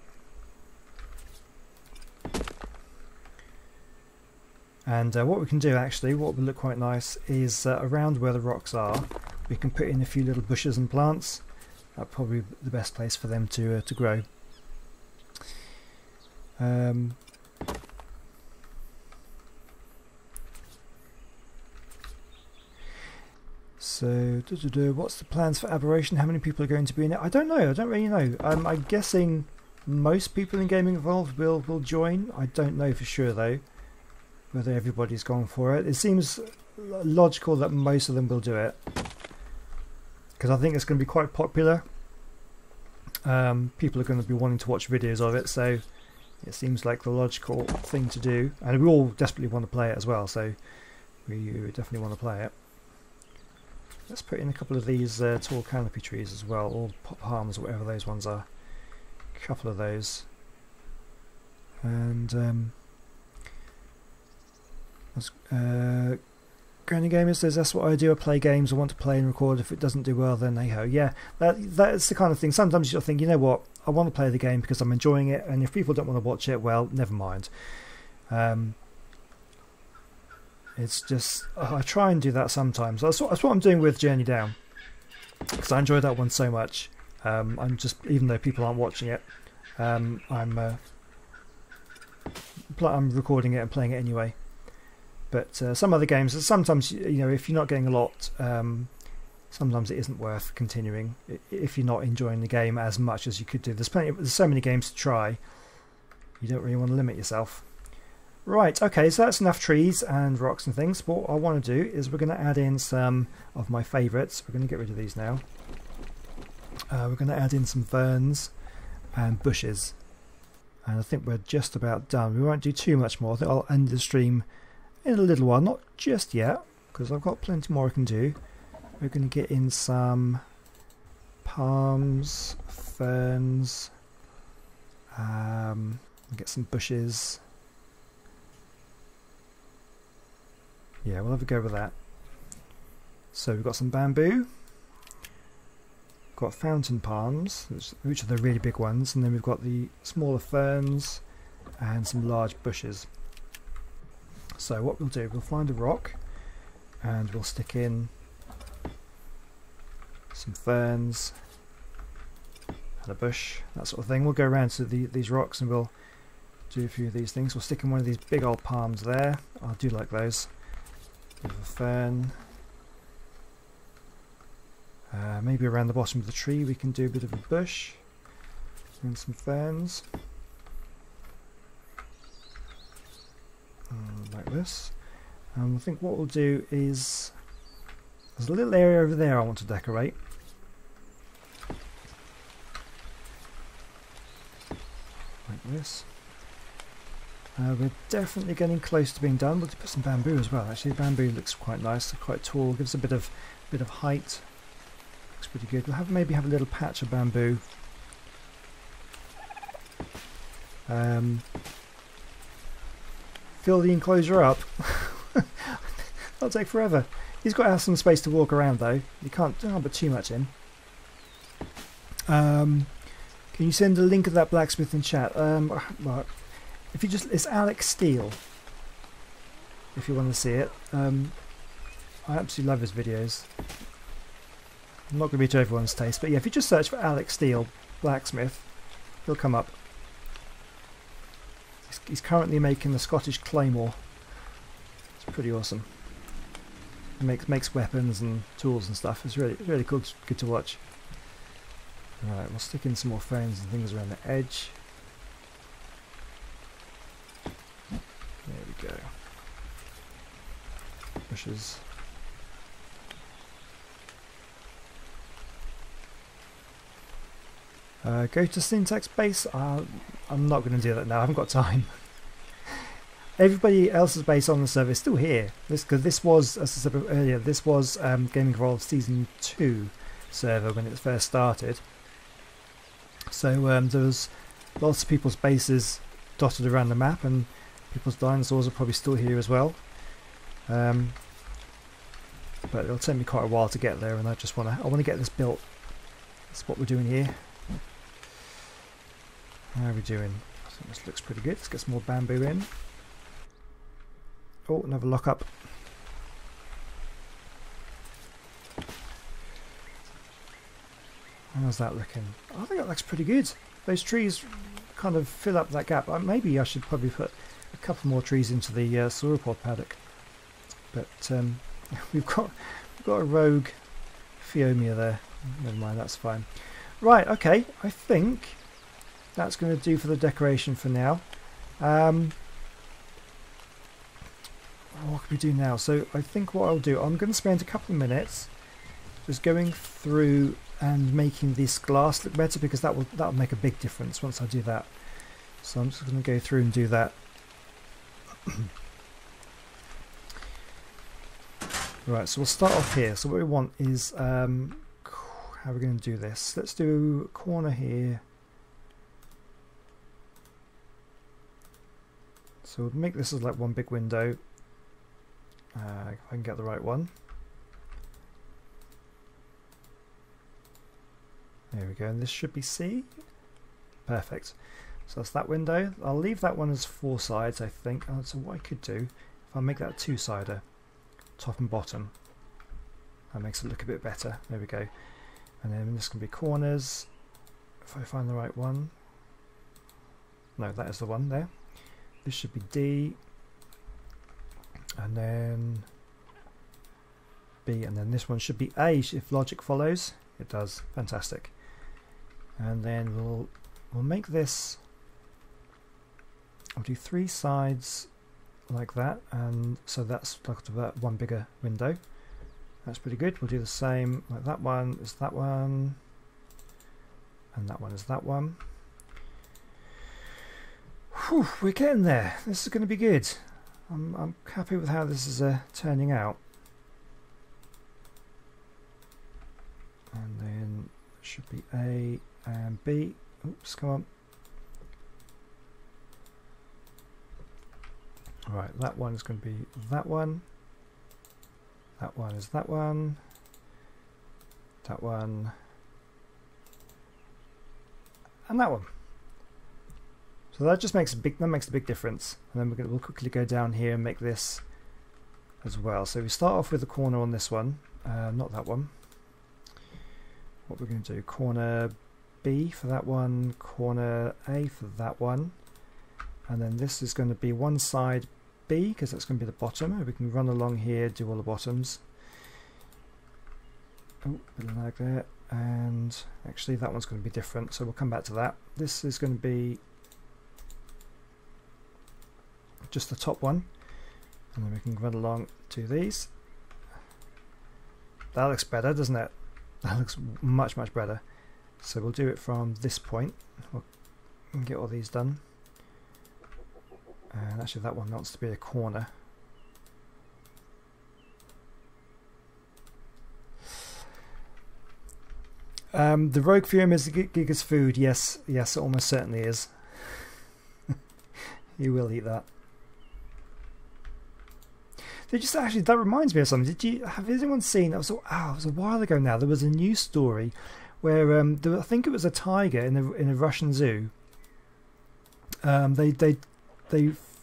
And what we can do actually, what would look quite nice, is around where the rocks are, we can put in a few little bushes and plants. That's probably the best place for them to grow. So, what's the plans for Aberration? How many people are going to be in it? I don't know. I don't really know. I'm guessing most people in Gaming Evolved will join. I don't know for sure though whether everybody's gone for it. It seems logical that most of them will do it because I think it's going to be quite popular. People are going to be wanting to watch videos of it, so it seems like the logical thing to do, and we all desperately want to play it as well, so we definitely want to play it. Let's put in a couple of these tall canopy trees as well, or palms, or whatever those ones are. A couple of those. And Granny Gamer says, that's what I do, I play games, I want to play and record. If it doesn't do well, then hey ho. Yeah, that's the kind of thing. Sometimes you'll think, you know what, I want to play the game because I'm enjoying it, and if people don't want to watch it, well, never mind. It's just, I try and do that sometimes. That's what I'm doing with Journey Down, because I enjoy that one so much. I'm just, even though people aren't watching it, I'm recording it and playing it anyway. But some other games, sometimes, you know, if you're not getting a lot, sometimes it isn't worth continuing if you're not enjoying the game as much as you could do. There's so many games to try. You don't really want to limit yourself. Right, okay, so that's enough trees and rocks and things. What I want to do is we're going to add in some of my favourites. We're going to get rid of these now. We're going to add in some ferns and bushes. And I think we're just about done. We won't do too much more. I think I'll end the stream in a little while. Not just yet, because I've got plenty more I can do. We're going to get in some palms, ferns, get some bushes. Yeah, we'll have a go with that. So we've got some bamboo, got fountain palms, which are the really big ones, and then we've got the smaller ferns and some large bushes. So what we'll do, we'll find a rock and we'll stick in some ferns and a bush, that sort of thing. We'll go around to these rocks and we'll do a few of these things. We'll stick in one of these big old palms there. I do like those. Bit of a fern. Maybe around the bottom of the tree we can do a bit of a bush and some ferns. Like this. I think what we'll do is, there's a little area over there I want to decorate. Like this. We're definitely getting close to being done. We'll put some bamboo as well. Actually, the bamboo looks quite nice, quite tall, gives a bit of height. Looks pretty good. We'll maybe have a little patch of bamboo. Fill the enclosure up. That'll take forever. He's got to have some space to walk around though. You can't put too much in. Can you send a link of that blacksmith in chat? Well, if you just, it's Alex Steele. If you want to see it, I absolutely love his videos. I'm not going to be to everyone's taste, but yeah, if you just search for Alex Steele blacksmith, he'll come up. He's currently making the Scottish claymore. It's pretty awesome. He makes weapons and tools and stuff. It's really cool, good to watch. Alright, we'll stick in some more frames and things around the edge. There we go. Bushes. Go to syntax base. I'm not going to do that now. I haven't got time. Everybody else's base on the server is still here. Because this was, as I said earlier, this was Gaming Evolved Season 2 server when it first started. So there was lots of people's bases dotted around the map, and people's dinosaurs are probably still here as well. But it'll take me quite a while to get there, and I want to get this built. That's what we're doing here. How are we doing? I think this looks pretty good. Let's get some more bamboo in. Oh, another lock up. How's that looking? I think that looks pretty good. Those trees kind of fill up that gap. Maybe I should probably put a couple more trees into the sauropod paddock. But we've got a rogue Phiomia there. Never mind, that's fine. Right, okay. I think that's going to do for the decoration for now. What can we do now? So I think what I'll do, I'm going to spend a couple of minutes just going through and making this glass look better, because that'll make a big difference once I do that. So I'm just going to go through and do that. Right, so we'll start off here. So what we want is how we're going to do this. Let's do a corner here. So we'll make this as like one big window. If I can get the right one. There we go, and this should be C. Perfect. So that's that window. I'll leave that one as 4 sides, I think. So what I could do, if I make that a 2-sider, top and bottom, that makes it look a bit better. There we go. And then this can be corners. If I find the right one. No, that is the one there. This should be D. And then B, and then this one should be A if logic follows. It does. Fantastic. And then we'll make this. I'll do 3 sides like that, and so that's like about one bigger window. That's pretty good. We'll do the same like that one is that one, and that one is that one. Whew, we're getting there. This is going to be good. I'm happy with how this is turning out. And then it should be A and B. Oops, come on. Right, that one is going to be that one. That one is that one. That one. And that one. So that just makes a big difference. And then we'll quickly go down here and make this as well. So we start off with the corner on this one, not that one. What we're going to do, corner B for that one, corner A for that one, and then this is going to be one side B because that's going to be the bottom. We can run along here, do all the bottoms. Oh, bit of lag there, and actually that one's going to be different, so we'll come back to that. This is going to be just the top one, and then we can run along to these. That looks better, doesn't it? That looks much better. So we'll do it from this point. We'll get all these done, And actually that one wants to be a corner. The rogue fume is Giga's food. Yes, yes, it almost certainly is. You will eat that. Actually, that reminds me of something. Have anyone seen? It was a while ago now. There was a news story where I think it was a tiger in a Russian zoo. They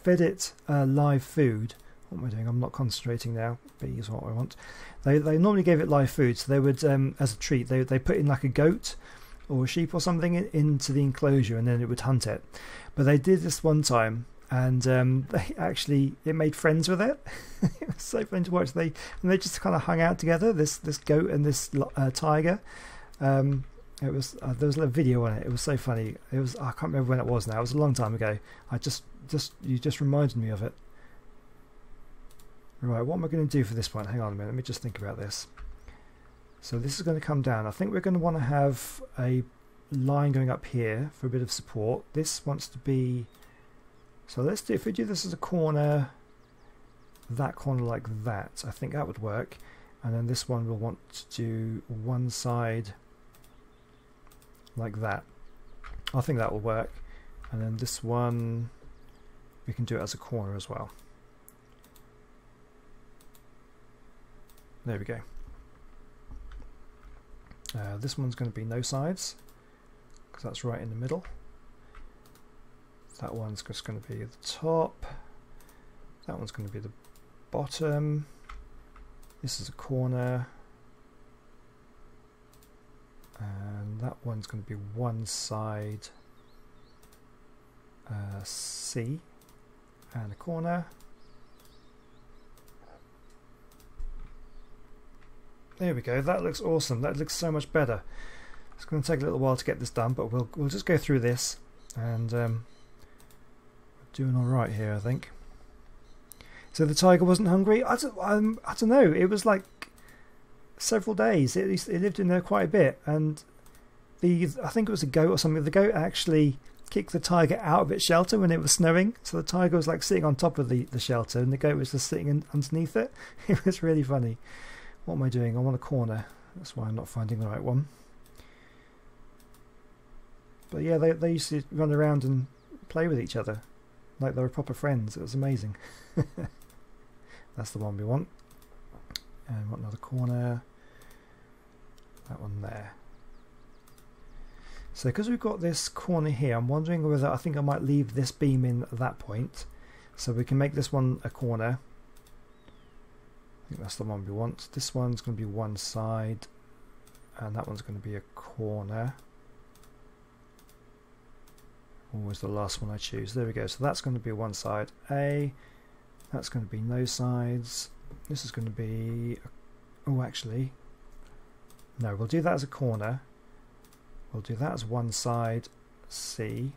fed it live food. What am I doing? I'm not concentrating now. B is what I want. They normally gave it live food, so they would, as a treat, they put in like a goat or a sheep or something into the enclosure, and then it would hunt it. But they did this one time, and it made friends with it. It was so fun to watch. They just kind of hung out together. This goat and this tiger. It was there was a video on it. It was so funny. It was, I can't remember when it was now. It was a long time ago. You just reminded me of it. Right, what am I going to do for this one? Hang on a minute. Let me just think about this. So this is going to come down. I think we're going to want to have a line going up here for a bit of support. This wants to be. So let's do. If we do this as a corner, that corner like that, I think that would work. And then this one we'll want to do one side like that. I think that will work. And then this one, we can do it as a corner as well. There we go. This one's going to be no sides, because that's right in the middle. That one's just going to be the top. That one's going to be the bottom. This is a corner. And that one's going to be one side C and a corner. There we go. That looks awesome. That looks so much better. It's going to take a little while to get this done, but we'll just go through this, and we're doing all right here, I think. So the tiger wasn't hungry. I don't know. It was like several days. It lived in there quite a bit, and I think it was a goat or something. The goat actually kicked the tiger out of its shelter when it was snowing. So the tiger was like sitting on top of the shelter, and the goat was just sitting underneath it. It was really funny. What am I doing? I'm on a corner. That's why I'm not finding the right one. But yeah, they used to run around and play with each other like they were proper friends. It was amazing. That's the one we want. And we want another corner. That one there. So because we've got this corner here, I'm wondering whether I think I might leave this beam in at that point, so we can make this one a corner. I think that's the one we want. This one's going to be one side, and that one's going to be a corner. Always the last one I choose. There we go. So that's going to be one side A. That's going to be no sides. This is going to be. Oh, actually, no. We'll do that as a corner. We'll do that as one side C,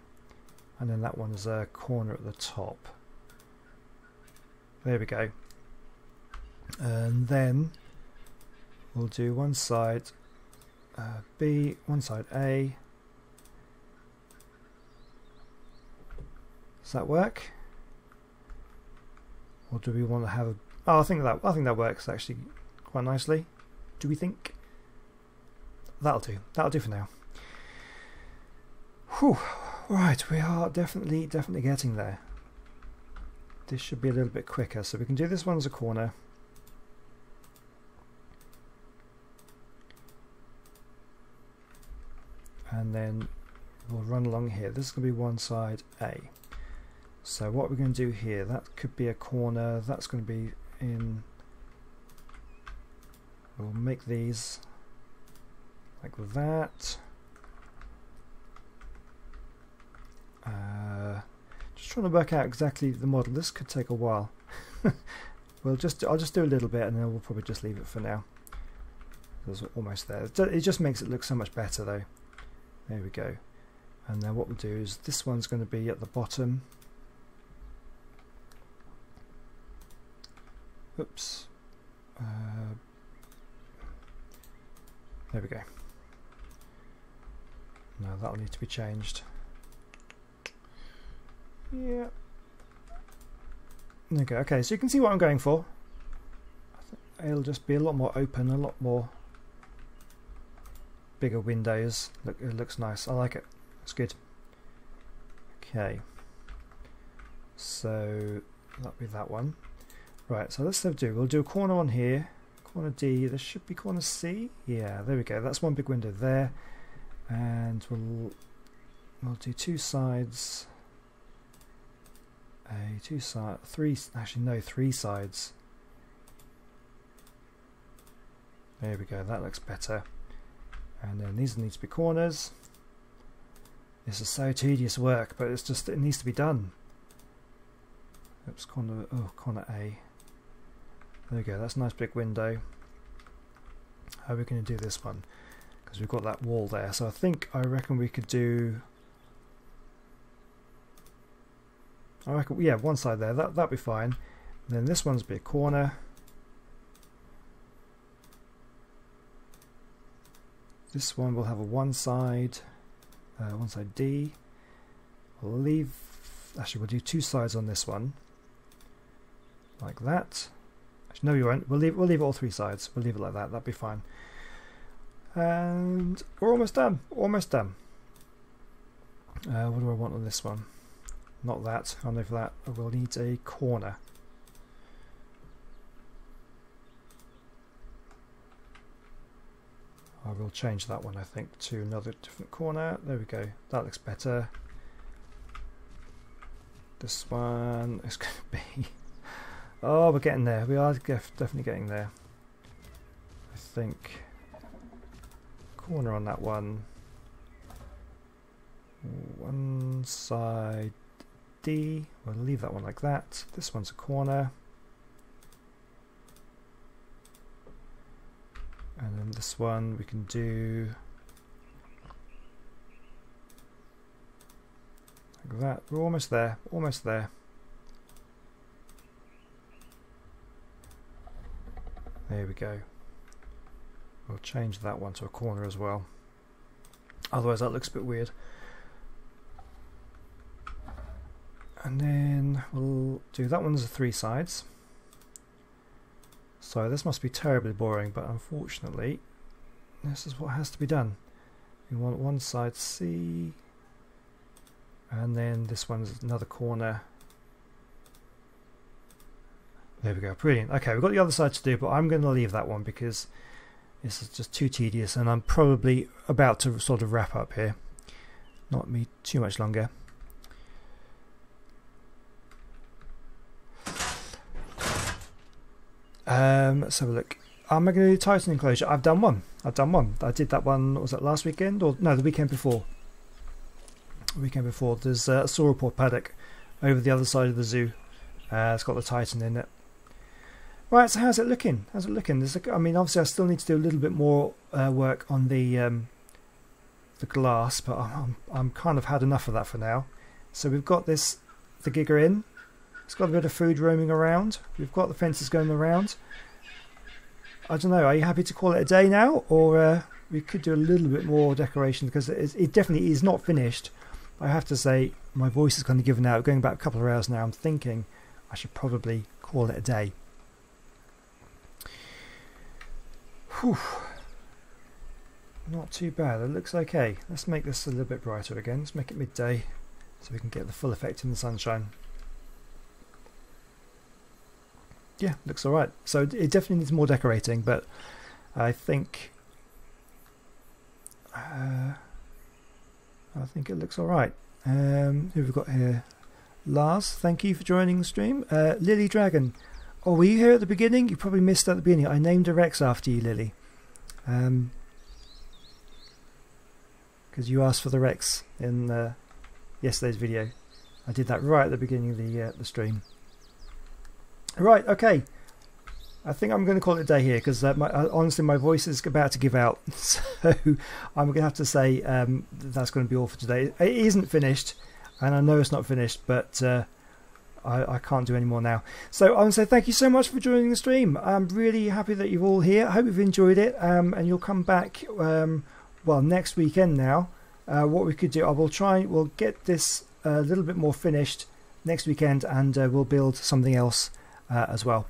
and then that one is a corner at the top. There we go. And then we'll do one side B, one side A. Does that work? Or do we want to have a... Oh, I think that works actually quite nicely. Do we think? That'll do. That'll do for now. Whew. Right, we are definitely getting there. This should be a little bit quicker, so we can do this one as a corner. And then we'll run along here. This is going to be one side A. So what we're going to do here, that could be a corner, that's going to be in... We'll make these like that. Just trying to work out exactly the model. This could take a while. I'll just do a little bit, and then we'll probably just leave it for now. It's almost there. It just makes it look so much better though. There we go. And then what we'll do is this one's going to be at the bottom. Oops. There we go. No, that'll need to be changed. Yeah. Okay, okay, so you can see what I'm going for. It'll just be a lot more open, a lot more bigger windows. Look, it looks nice. I like it. It's good. Okay, so that'll be that one. Right, so let's do. We'll do a corner on here, corner D. There should be corner C. Yeah, there we go. That's one big window there, and we'll do two sides. Three. Actually, no, three sides. There we go. That looks better. And then these need to be corners. This is so tedious work, but it needs to be done. Oops, corner A. There we go. That's a nice big window. How are we going to do this one? Because we've got that wall there. So I reckon we could do. Yeah, one side there. That'll be fine. And then this one's be a corner. This one will have a one side D. Actually, we'll do two sides on this one, like that. Actually, no, you won't. We'll leave it all three sides. We'll leave it like that. That'll be fine. And we're almost done. Almost done. What do I want on this one? Not that. I know for that. We'll need a corner. I will change that one, I think, to another different corner. There we go. That looks better. This one is going to be... Oh, we're getting there. We are definitely getting there. I think corner on that one. One side D. We'll leave that one like that. This one's a corner. And then this one we can do like that. We're almost there, almost there. There we go. We'll change that one to a corner as well. Otherwise that looks a bit weird. And then we'll do that one as three sides. So this must be terribly boring, but unfortunately this is what has to be done. We want one side C, and then this one's another corner. There we go, brilliant. Okay, we've got the other side to do, but I'm going to leave that one because this is just too tedious, and I'm probably about to sort of wrap up here. Not me too much longer. Let's have a look. Am I going to do Titan Enclosure? I've done one. I did that one, was that last weekend? Or no, the weekend before. There's a sauropod paddock over the other side of the zoo. It's got the Titan in it. Right, so how's it looking? I mean, obviously I still need to do a little bit more work on the glass, but I'm kind of had enough of that for now. So we've got the Giga in. It's got a bit of food roaming around. We've got the fences going around. I don't know, are you happy to call it a day now? Or we could do a little bit more decoration, because it definitely is not finished. I have to say, my voice is kind of given out. Going back a couple of hours now, I'm thinking I should probably call it a day. Whew. Not too bad, it looks okay. Let's make this a little bit brighter again. Let's make it midday so we can get the full effect in the sunshine. Yeah, looks alright. So it definitely needs more decorating, but I think it looks alright. Who have we got here? Lars, thank you for joining the stream. Lily Dragon. Oh, were you here at the beginning? You probably missed at the beginning. I named a Rex after you, Lily. Because you asked for the Rex in yesterday's video. I did that right at the beginning of the stream. Right, okay. I think I'm going to call it a day here, because honestly my voice is about to give out. So I'm going to have to say that's going to be all for today. It isn't finished, and I know it's not finished, but I can't do any more now. So I want to say thank you so much for joining the stream. I'm really happy that you're all here. I hope you've enjoyed it, and you'll come back well, next weekend now. What we could do, we'll get this a little bit more finished next weekend, and we'll build something else as well.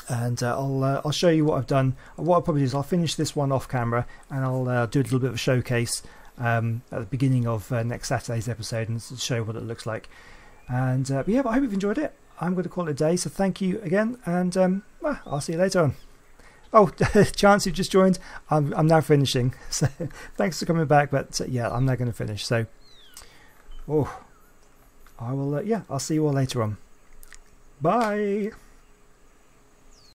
And I'll show you what I've done. What I'll probably do is I'll finish this one off camera, and I'll do a little bit of a showcase at the beginning of next Saturday's episode, and show what it looks like. And but yeah, but I hope you've enjoyed it. I'm going to call it a day, so thank you again, and I'll see you later on. Oh, Chance, you've just joined. I'm now finishing, so thanks for coming back. But yeah, I'm now going to finish. So, I will. Yeah, I'll see you all later on. Bye.